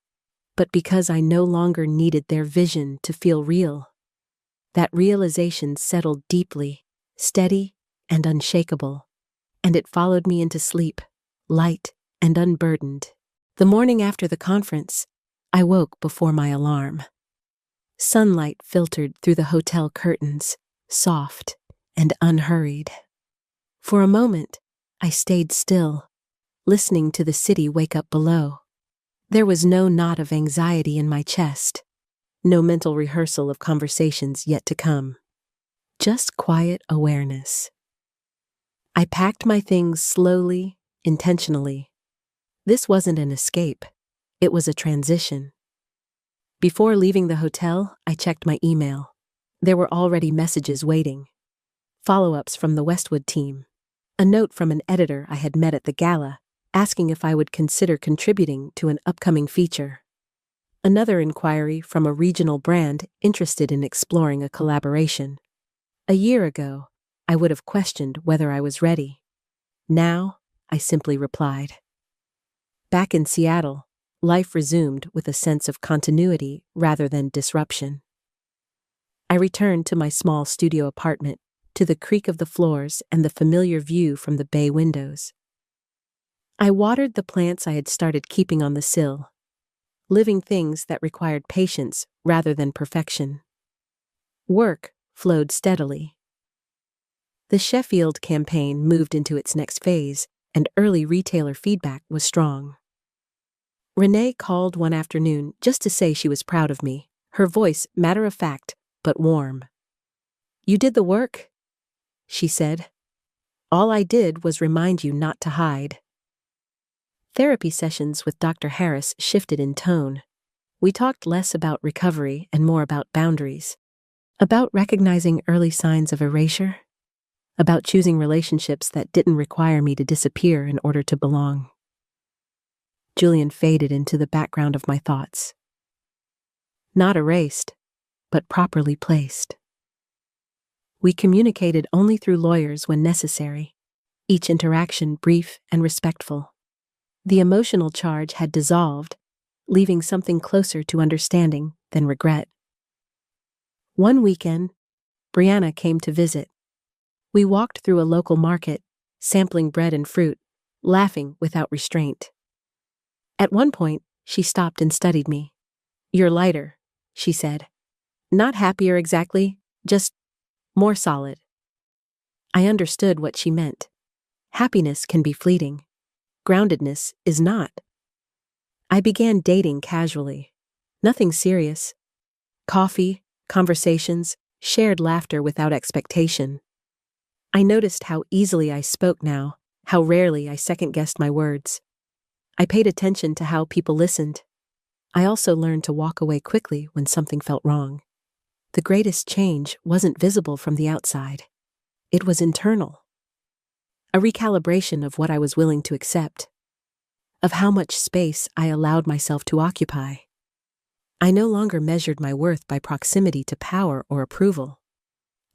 but because I no longer needed their vision to feel real. That realization settled deeply, steady and unshakable, and it followed me into sleep, light and unburdened. The morning after the conference, I woke before my alarm. Sunlight filtered through the hotel curtains, soft and unhurried. For a moment, I stayed still, listening to the city wake up below. There was no knot of anxiety in my chest, no mental rehearsal of conversations yet to come. Just quiet awareness. I packed my things slowly, intentionally. This wasn't an escape. It was a transition. Before leaving the hotel, I checked my email. There were already messages waiting. Follow-ups from the Westwood team. A note from an editor I had met at the gala, asking if I would consider contributing to an upcoming feature. Another inquiry from a regional brand interested in exploring a collaboration. A year ago, I would have questioned whether I was ready. Now, I simply replied. Back in Seattle, life resumed with a sense of continuity rather than disruption. I returned to my small studio apartment, to the creak of the floors and the familiar view from the bay windows. I watered the plants I had started keeping on the sill, living things that required patience rather than perfection. Work flowed steadily. The Sheffield campaign moved into its next phase, and early retailer feedback was strong. Renee called one afternoon just to say she was proud of me, her voice matter-of-fact but warm. "You did the work," she said. "All I did was remind you not to hide." Therapy sessions with Dr. Harris shifted in tone. We talked less about recovery and more about boundaries, about recognizing early signs of erasure, about choosing relationships that didn't require me to disappear in order to belong. Julian faded into the background of my thoughts. Not erased, but properly placed. We communicated only through lawyers when necessary, each interaction brief and respectful. The emotional charge had dissolved, leaving something closer to understanding than regret. One weekend, Brianna came to visit. We walked through a local market, sampling bread and fruit, laughing without restraint. At one point, she stopped and studied me. "You're lighter," she said. "Not happier exactly, just more solid." I understood what she meant. Happiness can be fleeting. Groundedness is not. I began dating casually. Nothing serious. Coffee, conversations, shared laughter without expectation. I noticed how easily I spoke now, how rarely I second-guessed my words. I paid attention to how people listened. I also learned to walk away quickly when something felt wrong. The greatest change wasn't visible from the outside. It was internal. A recalibration of what I was willing to accept, of how much space I allowed myself to occupy. I no longer measured my worth by proximity to power or approval.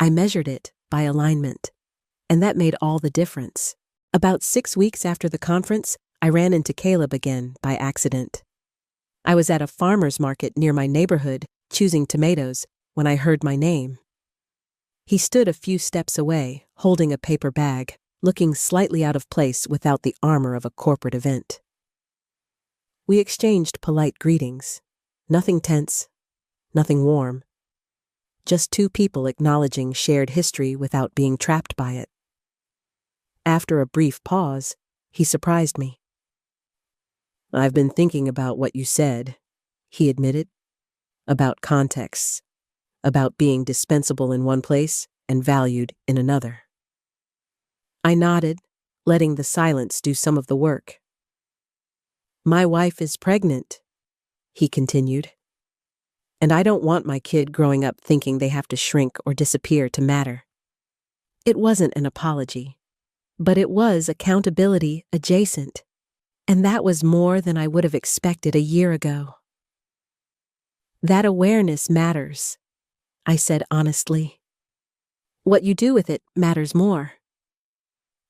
I measured it by alignment, and that made all the difference. About 6 weeks after the conference, I ran into Caleb again by accident. I was at a farmer's market near my neighborhood, choosing tomatoes, when I heard my name. He stood a few steps away, holding a paper bag, looking slightly out of place without the armor of a corporate event. We exchanged polite greetings. Nothing tense, nothing warm. Just two people acknowledging shared history without being trapped by it. After a brief pause, he surprised me. "I've been thinking about what you said," he admitted. "About contexts, about being dispensable in one place and valued in another." I nodded, letting the silence do some of the work. "My wife is pregnant," he continued. "And I don't want my kid growing up thinking they have to shrink or disappear to matter." It wasn't an apology, but it was accountability adjacent, and that was more than I would have expected a year ago. "That awareness matters," I said honestly. "What you do with it matters more."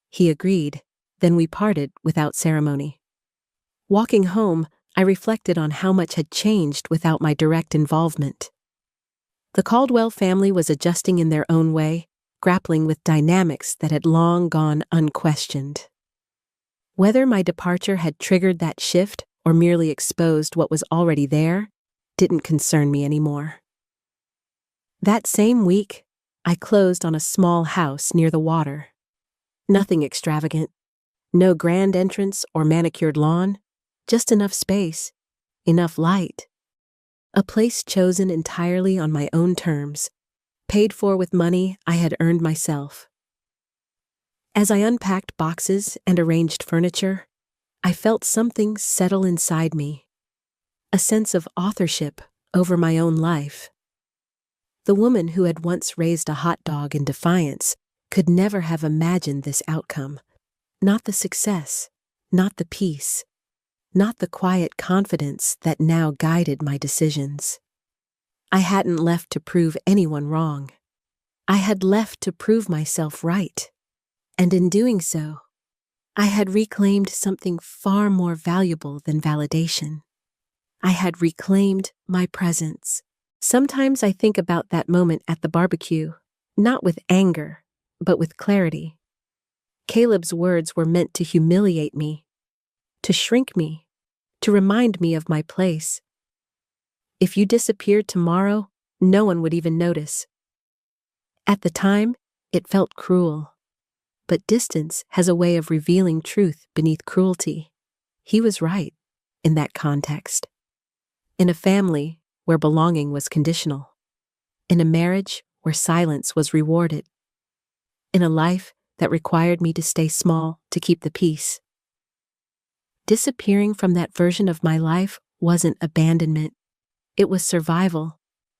He agreed, then we parted without ceremony. Walking home, I reflected on how much had changed without my direct involvement. The Caldwell family was adjusting in their own way, grappling with dynamics that had long gone unquestioned. Whether my departure had triggered that shift or merely exposed what was already there didn't concern me anymore. That same week, I closed on a small house near the water. Nothing extravagant, no grand entrance or manicured lawn, just enough space, enough light. A place chosen entirely on my own terms, paid for with money I had earned myself. As I unpacked boxes and arranged furniture, I felt something settle inside me, a sense of authorship over my own life. The woman who had once raised a hot dog in defiance could never have imagined this outcome. Not the success, not the peace, not the quiet confidence that now guided my decisions. I hadn't left to prove anyone wrong. I had left to prove myself right. And in doing so, I had reclaimed something far more valuable than validation. I had reclaimed my presence. Sometimes I think about that moment at the barbecue, not with anger, but with clarity. Caleb's words were meant to humiliate me, to shrink me, to remind me of my place. If you disappeared tomorrow, no one would even notice. At the time, it felt cruel. But distance has a way of revealing truth beneath cruelty. He was right in that context. In a family where belonging was conditional. In a marriage where silence was rewarded. In a life that required me to stay small to keep the peace. Disappearing from that version of my life wasn't abandonment. It was survival.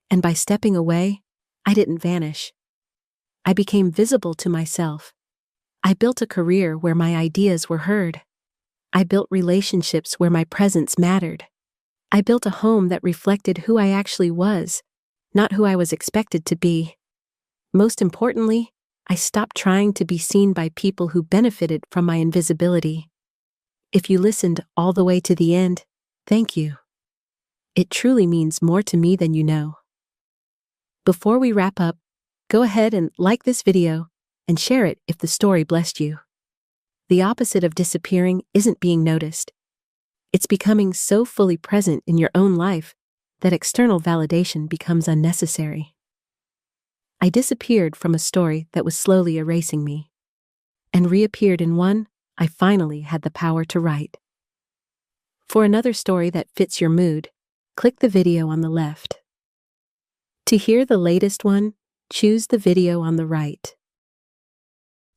And by stepping away, I didn't vanish. I became visible to myself. I built a career where my ideas were heard. I built relationships where my presence mattered. I built a home that reflected who I actually was, not who I was expected to be. Most importantly, I stopped trying to be seen by people who benefited from my invisibility. If you listened all the way to the end, thank you. It truly means more to me than you know. Before we wrap up, go ahead and like this video and share it if the story blessed you. The opposite of disappearing isn't being noticed. It's becoming so fully present in your own life that external validation becomes unnecessary. I disappeared from a story that was slowly erasing me, and reappeared in one I finally had the power to write. For another story that fits your mood, click the video on the left. To hear the latest one, choose the video on the right.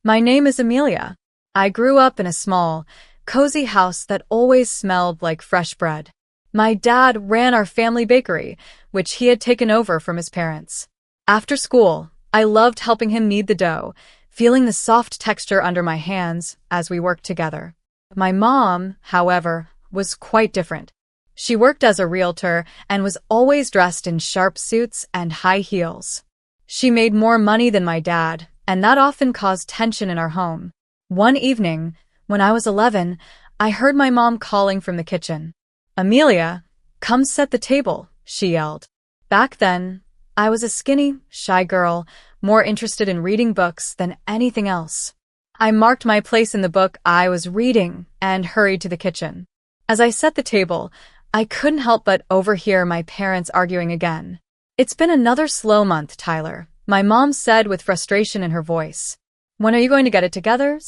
My name is Amelia. I grew up in a small, cozy house that always smelled like fresh bread. My dad ran our family bakery, which he had taken over from his parents. After school, I loved helping him knead the dough, feeling the soft texture under my hands as we worked together. My mom, however, was quite different. She worked as a realtor and was always dressed in sharp suits and high heels. She made more money than my dad, and that often caused tension in our home. One evening, when I was 11, I heard my mom calling from the kitchen. "Amelia, come set the table," she yelled. Back then, I was a skinny, shy girl, more interested in reading books than anything else. I marked my place in the book I was reading and hurried to the kitchen. As I set the table, I couldn't help but overhear my parents arguing again. "It's been another slow month, Tyler," my mom said with frustration in her voice. "When are you going to get it together?"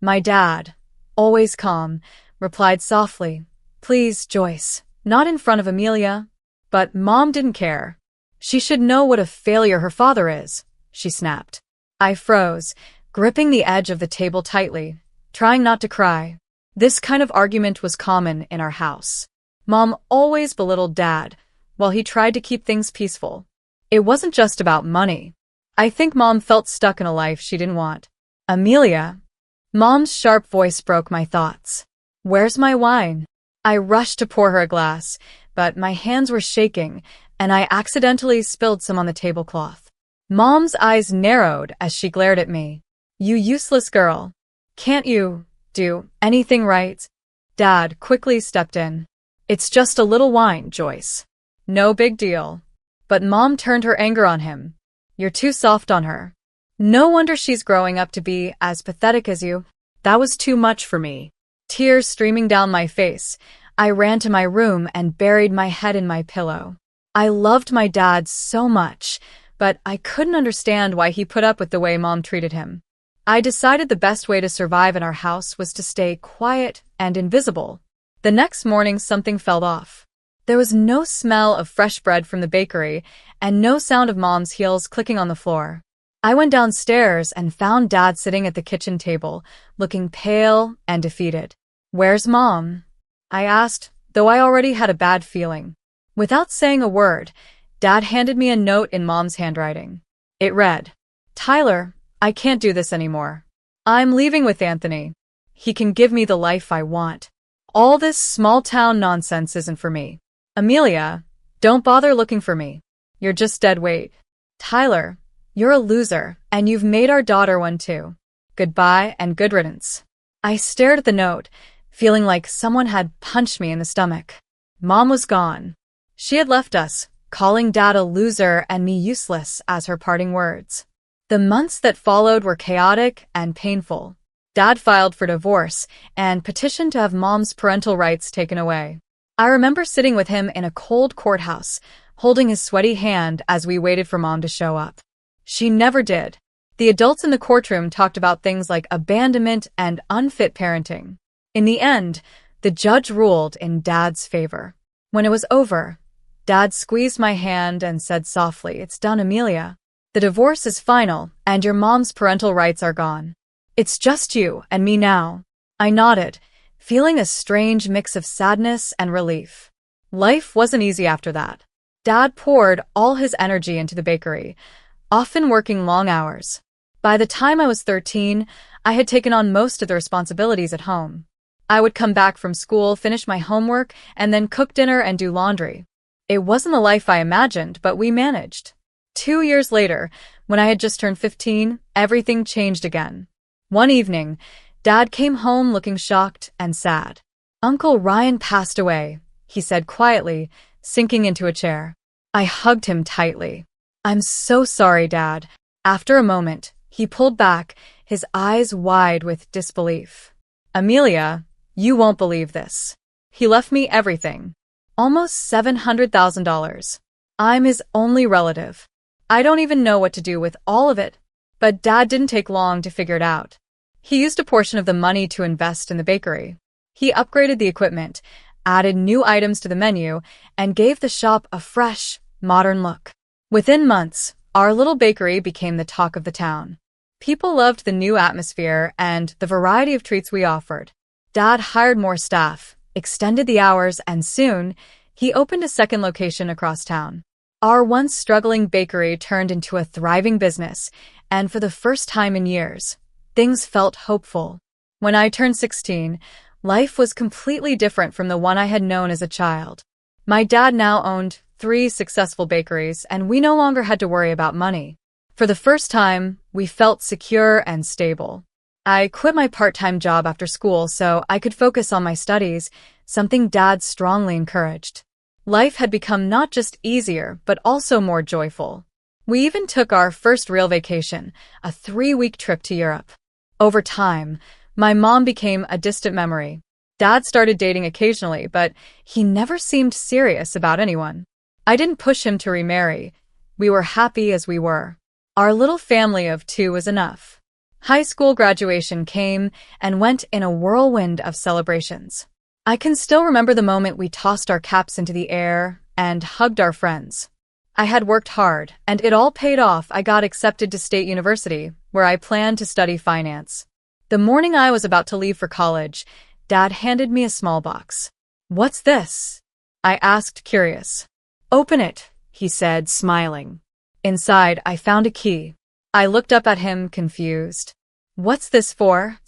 My dad, always calm, replied softly, "Please, Joyce, not in front of Amelia." But Mom didn't care. "She should know what a failure her father is," she snapped. I froze, gripping the edge of the table tightly, trying not to cry. This kind of argument was common in our house. Mom always belittled Dad, while he tried to keep things peaceful. It wasn't just about money. I think Mom felt stuck in a life she didn't want. "Amelia." Mom's sharp voice broke my thoughts. "Where's my wine?" I rushed to pour her a glass, but my hands were shaking, and I accidentally spilled some on the tablecloth. Mom's eyes narrowed as she glared at me. "You useless girl. Can't you do anything right?" Dad quickly stepped in. "It's just a little wine, Joyce. No big deal." But Mom turned her anger on him. "You're too soft on her. No wonder she's growing up to be as pathetic as you." That was too much for me. Tears streaming down my face, I ran to my room and buried my head in my pillow. I loved my dad so much, but I couldn't understand why he put up with the way Mom treated him. I decided the best way to survive in our house was to stay quiet and invisible. The next morning, something felt off. There was no smell of fresh bread from the bakery and no sound of Mom's heels clicking on the floor. I went downstairs and found Dad sitting at the kitchen table, looking pale and defeated. "Where's Mom?" I asked, though I already had a bad feeling. Without saying a word, Dad handed me a note in Mom's handwriting. It read, "Tyler, I can't do this anymore. I'm leaving with Anthony. He can give me the life I want. All this small-town nonsense isn't for me. Amelia, don't bother looking for me. You're just dead weight. Tyler, you're a loser, and you've made our daughter one too. Goodbye and good riddance." I stared at the note, feeling like someone had punched me in the stomach. Mom was gone. She had left us, calling Dad a loser and me useless as her parting words. The months that followed were chaotic and painful. Dad filed for divorce and petitioned to have Mom's parental rights taken away. I remember sitting with him in a cold courthouse, holding his sweaty hand as we waited for Mom to show up. She never did. The adults in the courtroom talked about things like abandonment and unfit parenting. In the end, the judge ruled in Dad's favor. When it was over, Dad squeezed my hand and said softly, "It's done, Amelia. The divorce is final, and your mom's parental rights are gone. It's just you and me now." I nodded, feeling a strange mix of sadness and relief. Life wasn't easy after that. Dad poured all his energy into the bakery, often working long hours. By the time I was 13, I had taken on most of the responsibilities at home. I would come back from school, finish my homework, and then cook dinner and do laundry. It wasn't the life I imagined, but we managed. 2 years later, when I had just turned 15, everything changed again. One evening, Dad came home looking shocked and sad. "Uncle Ryan passed away," he said quietly, sinking into a chair. I hugged him tightly. "I'm so sorry, Dad." After a moment, he pulled back, his eyes wide with disbelief. "Amelia, you won't believe this. He left me everything. Almost $700,000. I'm his only relative. I don't even know what to do with all of it." But Dad didn't take long to figure it out. He used a portion of the money to invest in the bakery. He upgraded the equipment, added new items to the menu, and gave the shop a fresh, modern look. Within months, our little bakery became the talk of the town. People loved the new atmosphere and the variety of treats we offered. Dad hired more staff, extended the hours, and soon, he opened a second location across town. Our once struggling bakery turned into a thriving business, and for the first time in years, things felt hopeful. When I turned 16, life was completely different from the one I had known as a child. My dad now owned 3 successful bakeries, and we no longer had to worry about money. For the first time, we felt secure and stable. I quit my part-time job after school so I could focus on my studies, something Dad strongly encouraged. Life had become not just easier, but also more joyful. We even took our first real vacation, a 3-week trip to Europe. Over time, my mom became a distant memory. Dad started dating occasionally, but he never seemed serious about anyone. I didn't push him to remarry. We were happy as we were. Our little family of 2 was enough. High school graduation came and went in a whirlwind of celebrations. I can still remember the moment we tossed our caps into the air and hugged our friends. I had worked hard, and it all paid off. I got accepted to State University, where I planned to study finance. The morning I was about to leave for college, Dad handed me a small box. "What's this?" I asked, curious. "Open it," he said, smiling. Inside, I found a key. I looked up at him, confused. "What's this for?"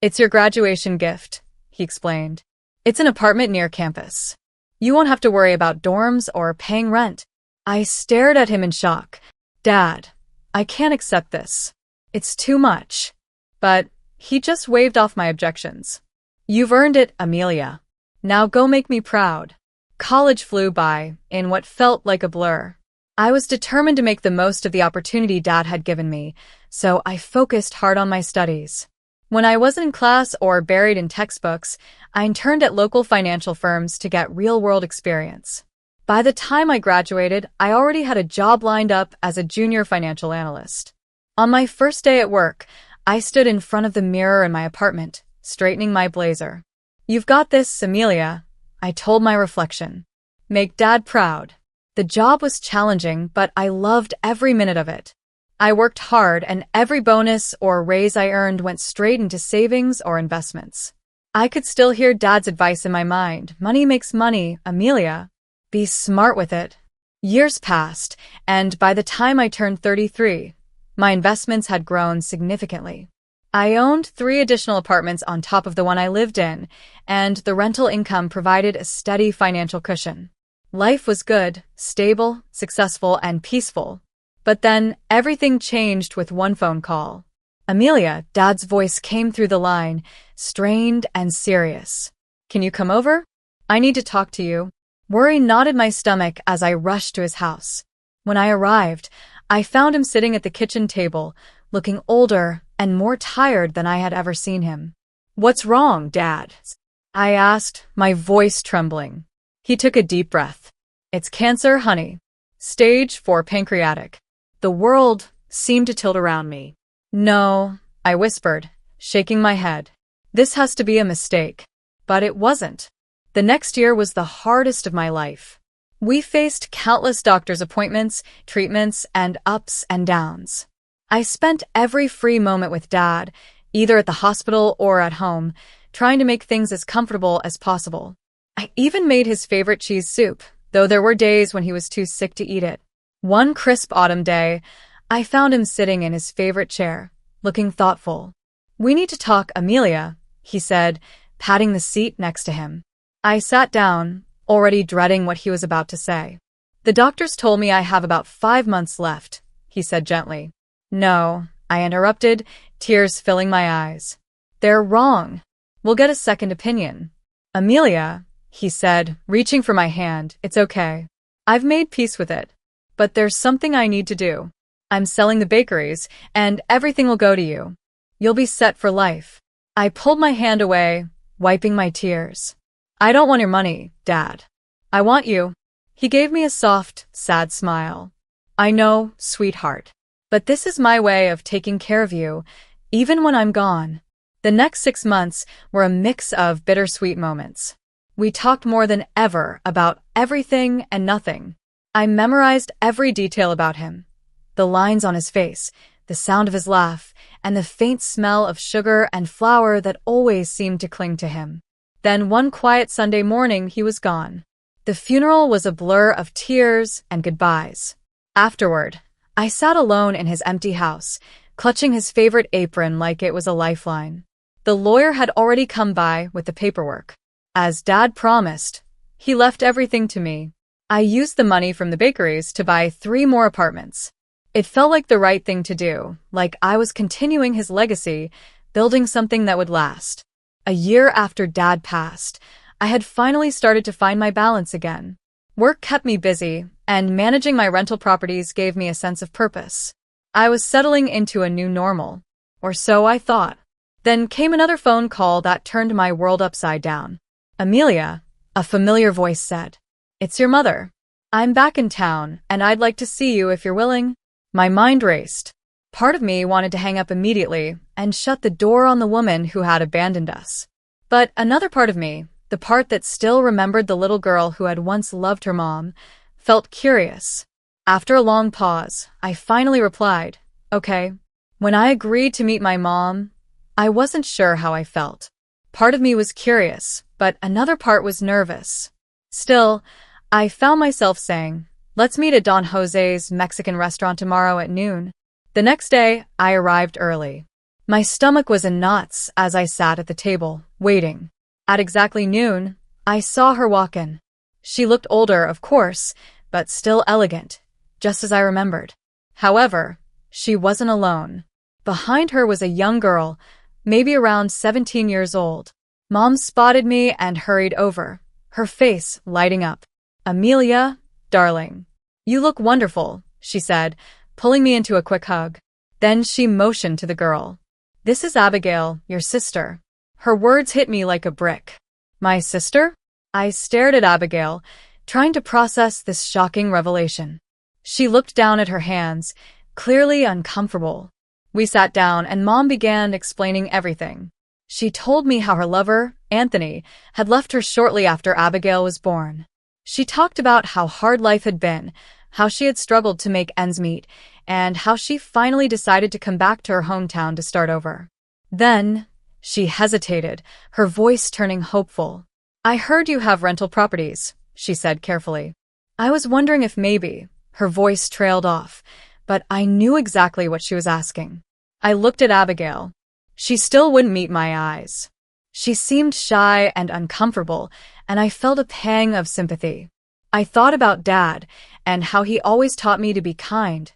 "It's your graduation gift," he explained. "It's an apartment near campus. You won't have to worry about dorms or paying rent." I stared at him in shock. "Dad, I can't accept this. It's too much." But he just waved off my objections. "You've earned it, Amelia. Now go make me proud." College flew by, in what felt like a blur. I was determined to make the most of the opportunity Dad had given me, so I focused hard on my studies. When I wasn't in class or buried in textbooks, I interned at local financial firms to get real-world experience. By the time I graduated, I already had a job lined up as a junior financial analyst. On my first day at work, I stood in front of the mirror in my apartment, straightening my blazer. "You've got this, Amelia," I told my reflection. "Make Dad proud." The job was challenging, but I loved every minute of it. I worked hard, and every bonus or raise I earned went straight into savings or investments. I could still hear Dad's advice in my mind. "Money makes money, Amelia. Be smart with it." Years passed, and by the time I turned 33, my investments had grown significantly. I owned 3 additional apartments on top of the one I lived in, and the rental income provided a steady financial cushion. Life was good, stable, successful, and peaceful. But then, everything changed with one phone call. "Amelia," Dad's voice came through the line, strained and serious. "Can you come over? I need to talk to you." Worry knotted my stomach as I rushed to his house. When I arrived, I found him sitting at the kitchen table, looking older and more tired than I had ever seen him. "What's wrong, Dad?" I asked, my voice trembling. He took a deep breath. "It's cancer, honey. Stage 4 pancreatic." The world seemed to tilt around me. "No," I whispered, shaking my head. "This has to be a mistake." But it wasn't. The next year was the hardest of my life. We faced countless doctor's appointments, treatments, and ups and downs. I spent every free moment with Dad, either at the hospital or at home, trying to make things as comfortable as possible. I even made his favorite cheese soup, though there were days when he was too sick to eat it. One crisp autumn day, I found him sitting in his favorite chair, looking thoughtful. "We need to talk, Amelia," he said, patting the seat next to him. I sat down, already dreading what he was about to say. "The doctors told me I have about 5 months left," he said gently. "No," I interrupted, tears filling my eyes. "They're wrong. We'll get a second opinion." "Amelia," he said, reaching for my hand, "it's okay. I've made peace with it. But there's something I need to do. I'm selling the bakeries, and everything will go to you. You'll be set for life." I pulled my hand away, wiping my tears. "I don't want your money, Dad. I want you." He gave me a soft, sad smile. "I know, sweetheart. But this is my way of taking care of you, even when I'm gone." The next 6 months were a mix of bittersweet moments. We talked more than ever about everything and nothing. I memorized every detail about him. The lines on his face, the sound of his laugh, and the faint smell of sugar and flour that always seemed to cling to him. Then one quiet Sunday morning he was gone. The funeral was a blur of tears and goodbyes. Afterward, I sat alone in his empty house, clutching his favorite apron like it was a lifeline. The lawyer had already come by with the paperwork. As Dad promised, he left everything to me. I used the money from the bakeries to buy 3 more apartments. It felt like the right thing to do, like I was continuing his legacy, building something that would last. A year after Dad passed, I had finally started to find my balance again. Work kept me busy, and managing my rental properties gave me a sense of purpose. I was settling into a new normal, or so I thought. Then came another phone call that turned my world upside down. "Amelia," a familiar voice said. "It's your mother. I'm back in town, and I'd like to see you if you're willing." My mind raced. Part of me wanted to hang up immediately and shut the door on the woman who had abandoned us. But another part of me, the part that still remembered the little girl who had once loved her mom, felt curious. After a long pause, I finally replied, "Okay." When I agreed to meet my mom, I wasn't sure how I felt. Part of me was curious, but another part was nervous. Still, I found myself saying, "Let's meet at Don Jose's Mexican restaurant tomorrow at noon." The next day, I arrived early. My stomach was in knots as I sat at the table, waiting. At exactly noon, I saw her walk in. She looked older, of course, but still elegant, just as I remembered. However, she wasn't alone. Behind her was a young girl, maybe around 17 years old. Mom spotted me and hurried over, her face lighting up. "Amelia, darling." You look wonderful, she said, pulling me into a quick hug. Then she motioned to the girl. This is Abigail, your sister. Her words hit me like a brick. My sister? I stared at Abigail, trying to process this shocking revelation. She looked down at her hands, clearly uncomfortable. We sat down and Mom began explaining everything. She told me how her lover, Anthony, had left her shortly after Abigail was born. She talked about how hard life had been, how she had struggled to make ends meet, and how she finally decided to come back to her hometown to start over. Then, she hesitated, her voice turning hopeful. I heard you have rental properties, she said carefully. I was wondering if maybe, her voice trailed off, but I knew exactly what she was asking. I looked at Abigail. She still wouldn't meet my eyes. She seemed shy and uncomfortable, and I felt a pang of sympathy. I thought about Dad and how he always taught me to be kind,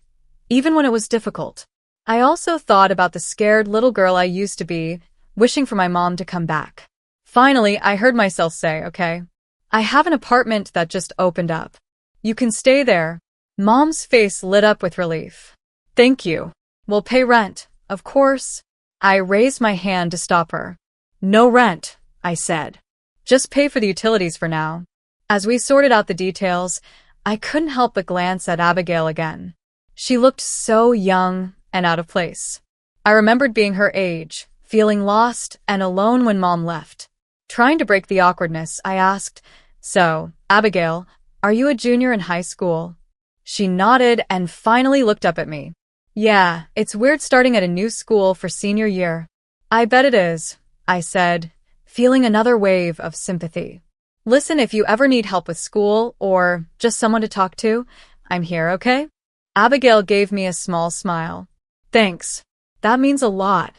even when it was difficult. I also thought about the scared little girl I used to be, wishing for my mom to come back. Finally, I heard myself say, okay, I have an apartment that just opened up. You can stay there. Mom's face lit up with relief. Thank you. We'll pay rent, of course. I raised my hand to stop her. No rent, I said. Just pay for the utilities for now. As we sorted out the details, I couldn't help but glance at Abigail again. She looked so young and out of place. I remembered being her age, feeling lost and alone when Mom left. Trying to break the awkwardness, I asked, So, Abigail, are you a junior in high school? She nodded and finally looked up at me. Yeah, it's weird starting at a new school for senior year. I bet it is, I said, feeling another wave of sympathy. Listen, if you ever need help with school or just someone to talk to, I'm here, okay? Abigail gave me a small smile. Thanks. That means a lot.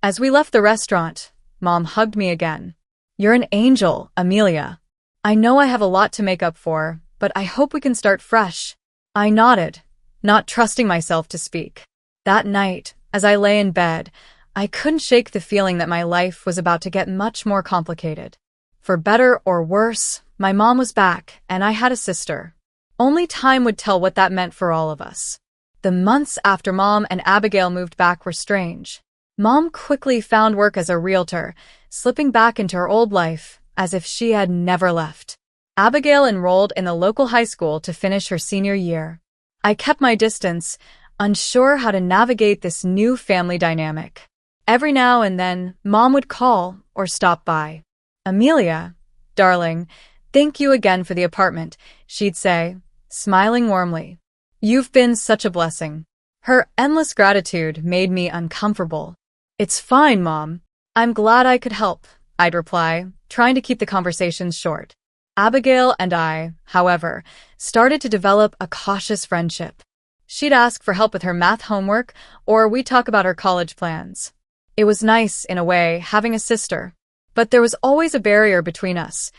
As we left the restaurant, Mom hugged me again. You're an angel, Amelia. I know I have a lot to make up for, but I hope we can start fresh. I nodded, not trusting myself to speak. That night, as I lay in bed, I couldn't shake the feeling that my life was about to get much more complicated. For better or worse, my mom was back, and I had a sister. Only time would tell what that meant for all of us. The months after Mom and Abigail moved back were strange. Mom quickly found work as a realtor, slipping back into her old life as if she had never left. Abigail enrolled in the local high school to finish her senior year. I kept my distance, unsure how to navigate this new family dynamic. Every now and then, Mom would call or stop by. Amelia, darling, thank you again for the apartment, she'd say, smiling warmly. You've been such a blessing. Her endless gratitude made me uncomfortable. It's fine, Mom. I'm glad I could help, I'd reply, trying to keep the conversations short. Abigail and I, however, started to develop a cautious friendship. She'd ask for help with her math homework, or we'd talk about her college plans. It was nice, in a way, having a sister. But there was always a barrier between us,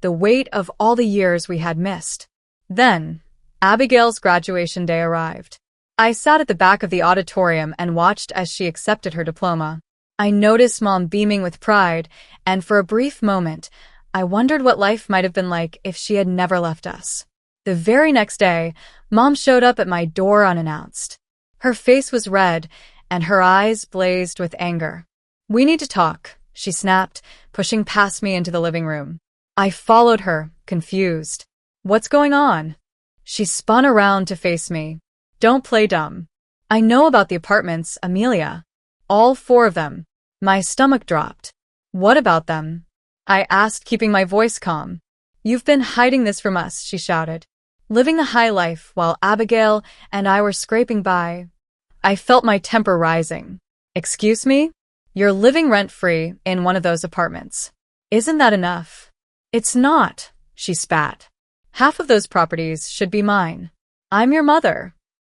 the weight of all the years we had missed. Then, Abigail's graduation day arrived. I sat at the back of the auditorium and watched as she accepted her diploma. I noticed Mom beaming with pride, and for a brief moment, I wondered what life might have been like if she had never left us. The very next day, Mom showed up at my door unannounced. Her face was red, and her eyes blazed with anger. We need to talk, she snapped, pushing past me into the living room. I followed her, confused. What's going on? She spun around to face me. Don't play dumb. I know about the apartments, Amelia. All 4 of them. My stomach dropped. What about them? I asked, keeping my voice calm. You've been hiding this from us, she shouted. Living the high life while Abigail and I were scraping by. I felt my temper rising. Excuse me? You're living rent-free in one of those apartments. Isn't that enough? It's not, she spat. Half of those properties should be mine. I'm your mother.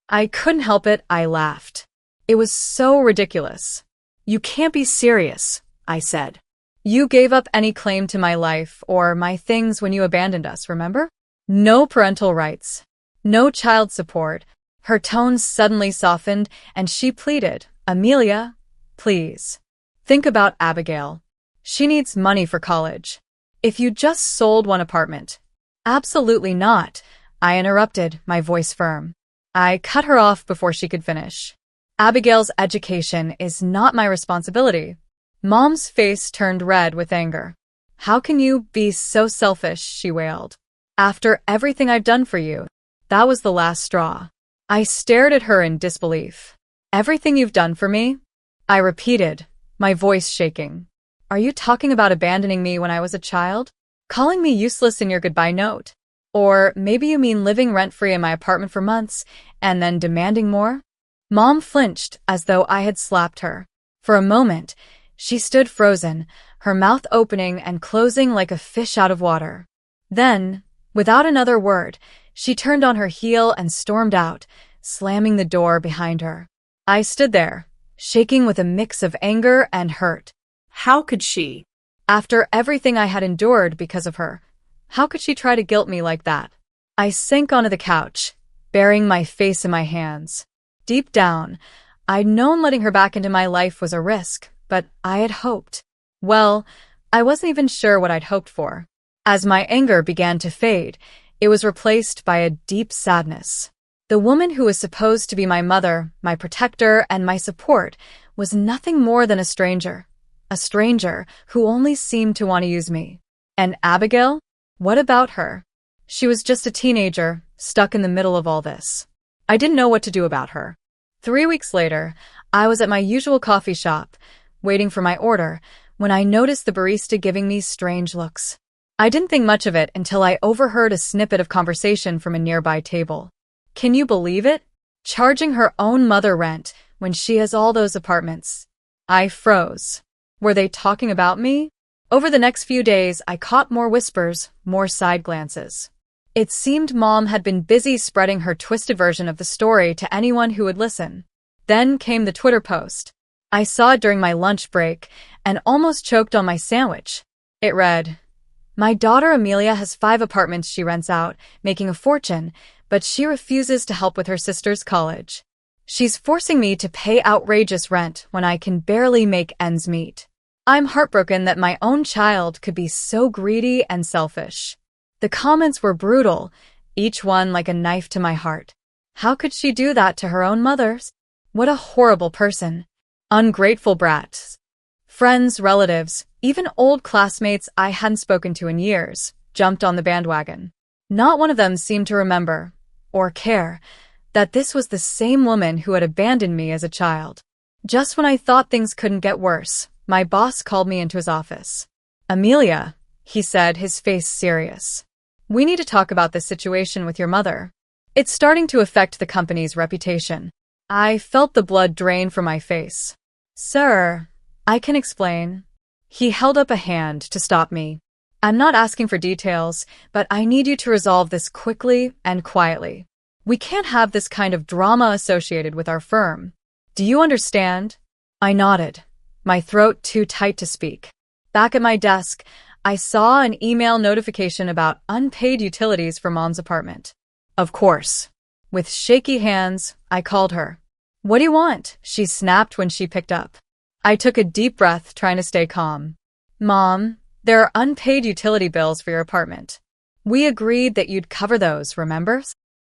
I couldn't help it, I laughed. It was so ridiculous. You can't be serious, I said. You gave up any claim to my life or my things when you abandoned us, remember? No parental rights. No child support. Her tone suddenly softened and she pleaded, Amelia, please. Think about Abigail. She needs money for college. If you just sold one apartment. Absolutely not, I interrupted, my voice firm. I cut her off before she could finish. Abigail's education is not my responsibility. Mom's face turned red with anger. How can you be so selfish, she wailed. After everything I've done for you, that was the last straw. I stared at her in disbelief. Everything you've done for me? I repeated, my voice shaking. Are you talking about abandoning me when I was a child? Calling me useless in your goodbye note? Or maybe you mean living rent-free in my apartment for months and then demanding more? Mom flinched as though I had slapped her. For a moment, she stood frozen, her mouth opening and closing like a fish out of water. Then, without another word, she turned on her heel and stormed out, slamming the door behind her. I stood there, shaking with a mix of anger and hurt. How could she? After everything I had endured because of her, how could she try to guilt me like that? I sank onto the couch, burying my face in my hands. Deep down, I'd known letting her back into my life was a risk, but I had hoped. Well, I wasn't even sure what I'd hoped for. As my anger began to fade, it was replaced by a deep sadness. The woman who was supposed to be my mother, my protector, and my support was nothing more than a stranger. A stranger who only seemed to want to use me. And Abigail? What about her? She was just a teenager, stuck in the middle of all this. I didn't know what to do about her. 3 weeks later, I was at my usual coffee shop, waiting for my order, when I noticed the barista giving me strange looks. I didn't think much of it until I overheard a snippet of conversation from a nearby table. Can you believe it? Charging her own mother rent when she has all those apartments. I froze. Were they talking about me? Over the next few days, I caught more whispers, more side glances. It seemed Mom had been busy spreading her twisted version of the story to anyone who would listen. Then came the Twitter post. I saw it during my lunch break and almost choked on my sandwich. It read, "My daughter Amelia has 5 apartments she rents out, making a fortune, but she refuses to help with her sister's college. She's forcing me to pay outrageous rent when I can barely make ends meet. I'm heartbroken that my own child could be so greedy and selfish." The comments were brutal, each one like a knife to my heart. How could she do that to her own mother? What a horrible person. Ungrateful brats. Friends, relatives, even old classmates I hadn't spoken to in years, jumped on the bandwagon. Not one of them seemed to remember, or care, that this was the same woman who had abandoned me as a child. Just when I thought things couldn't get worse, my boss called me into his office. "Amelia," he said, his face serious. "We need to talk about this situation with your mother. It's starting to affect the company's reputation." I felt the blood drain from my face. "Sir, I can explain." He held up a hand to stop me. "I'm not asking for details, but I need you to resolve this quickly and quietly. We can't have this kind of drama associated with our firm. Do you understand?" I nodded, my throat too tight to speak. Back at my desk, I saw an email notification about unpaid utilities for Mom's apartment. Of course. With shaky hands, I called her. "What do you want?" she snapped when she picked up. I took a deep breath, trying to stay calm. "Mom, there are unpaid utility bills for your apartment. We agreed that you'd cover those, remember?"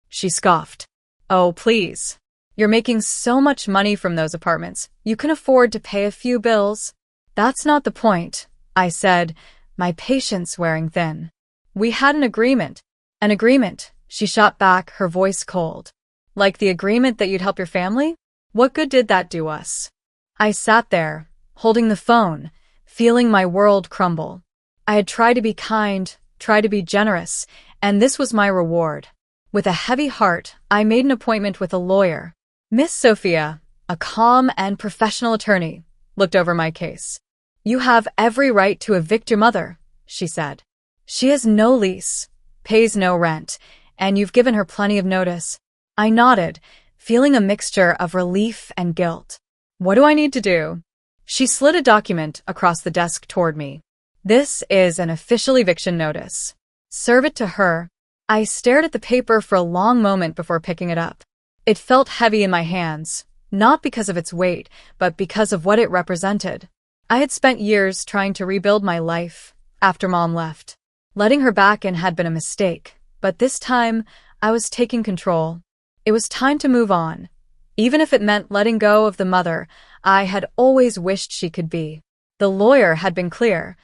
She scoffed. "Oh, please. You're making so much money from those apartments, you can afford to pay a few bills." "That's not the point," I said, my patience wearing thin. "We had an agreement." "An agreement?" She shot back, her voice cold. "Like the agreement that you'd help your family? What good did that do us?" I sat there, holding the phone, feeling my world crumble. I had tried to be kind, tried to be generous, and this was my reward. With a heavy heart, I made an appointment with a lawyer. Miss Sophia, a calm and professional attorney, looked over my case. "You have every right to evict your mother," she said. "She has no lease, pays no rent, and you've given her plenty of notice." I nodded, feeling a mixture of relief and guilt. "What do I need to do?" She slid a document across the desk toward me. "This is an official eviction notice. Serve it to her." I stared at the paper for a long moment before picking it up. It felt heavy in my hands, not because of its weight, but because of what it represented. I had spent years trying to rebuild my life after Mom left. Letting her back in had been a mistake, but this time, I was taking control. It was time to move on, even if it meant letting go of the mother I had always wished she could be. The lawyer had been clear.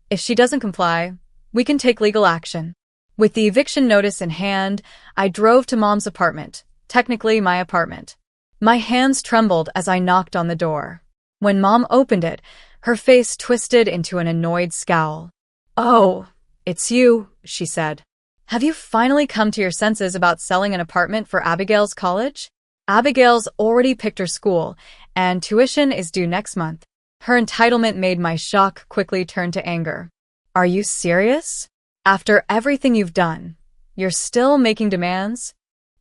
If she doesn't comply, we can take legal action. With the eviction notice in hand, I drove to Mom's apartment, technically my apartment. My hands trembled as I knocked on the door. When Mom opened it, her face twisted into an annoyed scowl. "Oh, it's you," she said. "Have you finally come to your senses about selling an apartment for Abigail's college?" Abigail's already picked her school, and tuition is due next month. Her entitlement made my shock quickly turn to anger. "Are you serious? After everything you've done, you're still making demands?"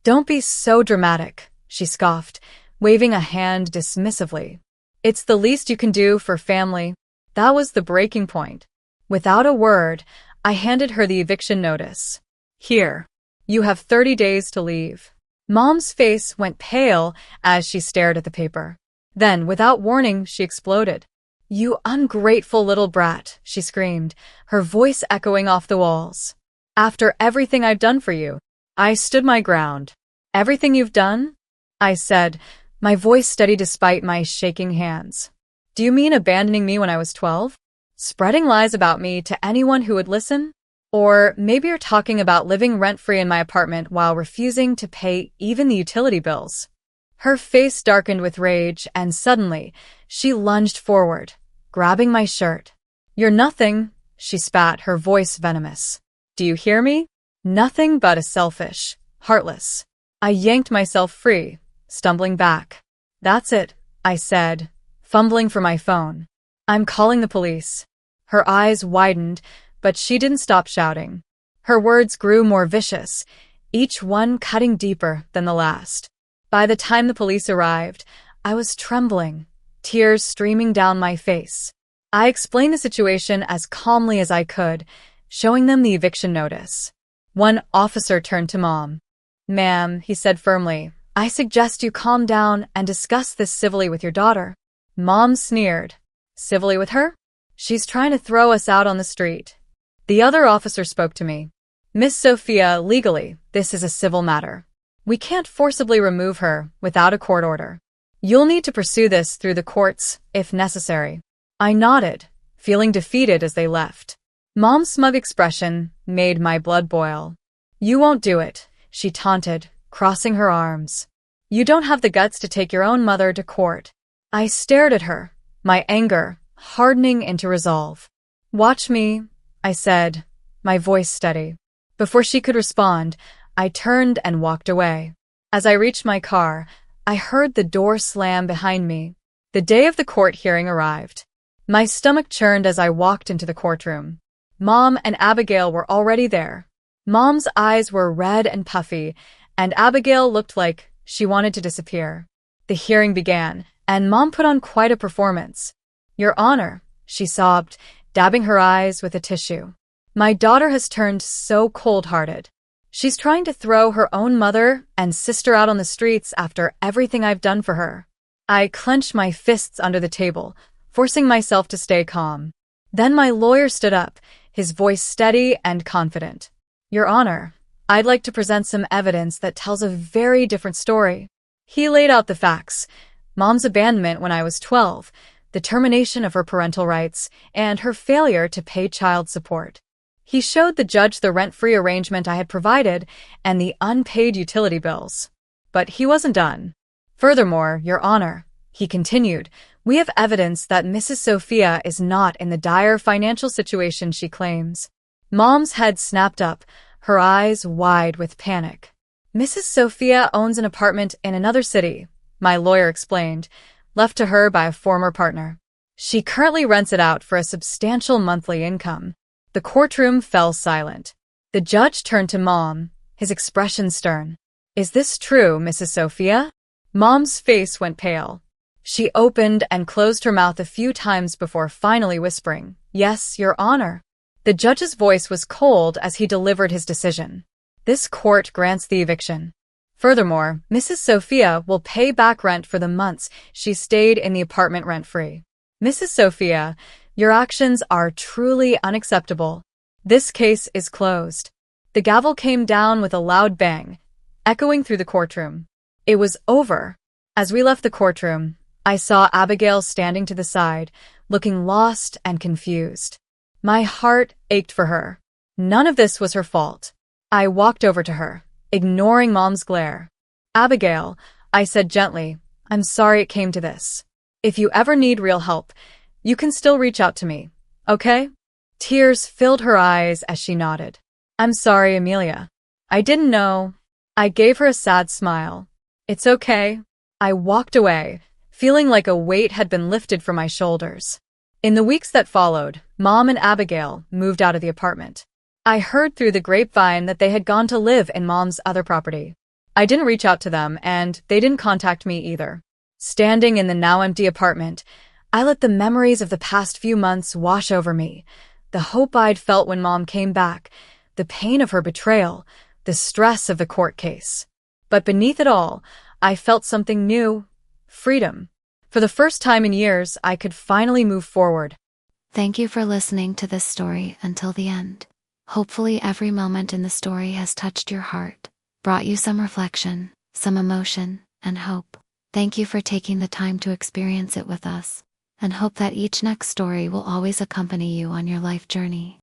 "Don't be so dramatic," she scoffed, waving a hand dismissively. "It's the least you can do for family." That was the breaking point. Without a word, I handed her the eviction notice. "Here, you have 30 days to leave." Mom's face went pale as she stared at the paper. Then, without warning, she exploded. "You ungrateful little brat," she screamed, her voice echoing off the walls. "After everything I've done for you." I stood my ground. "Everything you've done?" I said, my voice steady despite my shaking hands. "Do you mean abandoning me when I was 12? Spreading lies about me to anyone who would listen? Or maybe you're talking about living rent-free in my apartment while refusing to pay even the utility bills." Her face darkened with rage, and suddenly, she lunged forward, grabbing my shirt. "You're nothing," she spat, her voice venomous. "Do you hear me? Nothing but a selfish, heartless." I yanked myself free, stumbling back. "That's it," I said, fumbling for my phone. "I'm calling the police." Her eyes widened, but she didn't stop shouting. Her words grew more vicious, each one cutting deeper than the last. By the time the police arrived, I was trembling, tears streaming down my face. I explained the situation as calmly as I could, showing them the eviction notice. One officer turned to Mom. "Ma'am," he said firmly, "I suggest you calm down and discuss this civilly with your daughter." Mom sneered. "Civilly with her? She's trying to throw us out on the street." The other officer spoke to me. "Miss Sophia, legally, this is a civil matter. We can't forcibly remove her without a court order. You'll need to pursue this through the courts, if necessary." I nodded, feeling defeated as they left. Mom's smug expression made my blood boil. "You won't do it," she taunted, crossing her arms. "You don't have the guts to take your own mother to court." I stared at her, my anger hardening into resolve. "Watch me," I said, my voice steady. Before she could respond, I turned and walked away. As I reached my car, I heard the door slam behind me. The day of the court hearing arrived. My stomach churned as I walked into the courtroom. Mom and Abigail were already there. Mom's eyes were red and puffy, and Abigail looked like she wanted to disappear. The hearing began, and Mom put on quite a performance. "Your Honor," she sobbed, dabbing her eyes with a tissue. "My daughter has turned so cold-hearted. She's trying to throw her own mother and sister out on the streets after everything I've done for her." I clenched my fists under the table, forcing myself to stay calm. Then my lawyer stood up, his voice steady and confident. "Your Honor, I'd like to present some evidence that tells a very different story." He laid out the facts: Mom's abandonment when I was 12, the termination of her parental rights, and her failure to pay child support. He showed the judge the rent-free arrangement I had provided and the unpaid utility bills. But he wasn't done. "Furthermore, Your Honor," he continued, "we have evidence that Mrs. Sophia is not in the dire financial situation she claims." Mom's head snapped up, her eyes wide with panic. "Mrs. Sophia owns an apartment in another city," my lawyer explained, left to her by a former partner. "She currently rents it out for a substantial monthly income." The courtroom fell silent. The judge turned to Mom, his expression stern. "Is this true, Mrs. Sophia?" Mom's face went pale. She opened and closed her mouth a few times before finally whispering, "Yes, Your Honor." The judge's voice was cold as he delivered his decision. "This court grants the eviction. Furthermore, Mrs. Sophia will pay back rent for the months she stayed in the apartment rent-free. Mrs. Sophia, your actions are truly unacceptable. This case is closed." The gavel came down with a loud bang, echoing through the courtroom. It was over. As we left the courtroom, I saw Abigail standing to the side, looking lost and confused. My heart ached for her. None of this was her fault. I walked over to her, ignoring Mom's glare. "Abigail," I said gently, "I'm sorry it came to this. If you ever need real help, you can still reach out to me, okay?" Tears filled her eyes as she nodded. "I'm sorry, Amelia. I didn't know." I gave her a sad smile. "It's okay." I walked away, feeling like a weight had been lifted from my shoulders. In the weeks that followed, Mom and Abigail moved out of the apartment. I heard through the grapevine that they had gone to live in Mom's other property. I didn't reach out to them, and they didn't contact me either. Standing in the now empty apartment, I let the memories of the past few months wash over me. The hope I'd felt when Mom came back, the pain of her betrayal, the stress of the court case. But beneath it all, I felt something new: freedom. For the first time in years, I could finally move forward. Thank you for listening to this story until the end. Hopefully every moment in the story has touched your heart, brought you some reflection, some emotion, and hope. Thank you for taking the time to experience it with us, and hope that each next story will always accompany you on your life journey.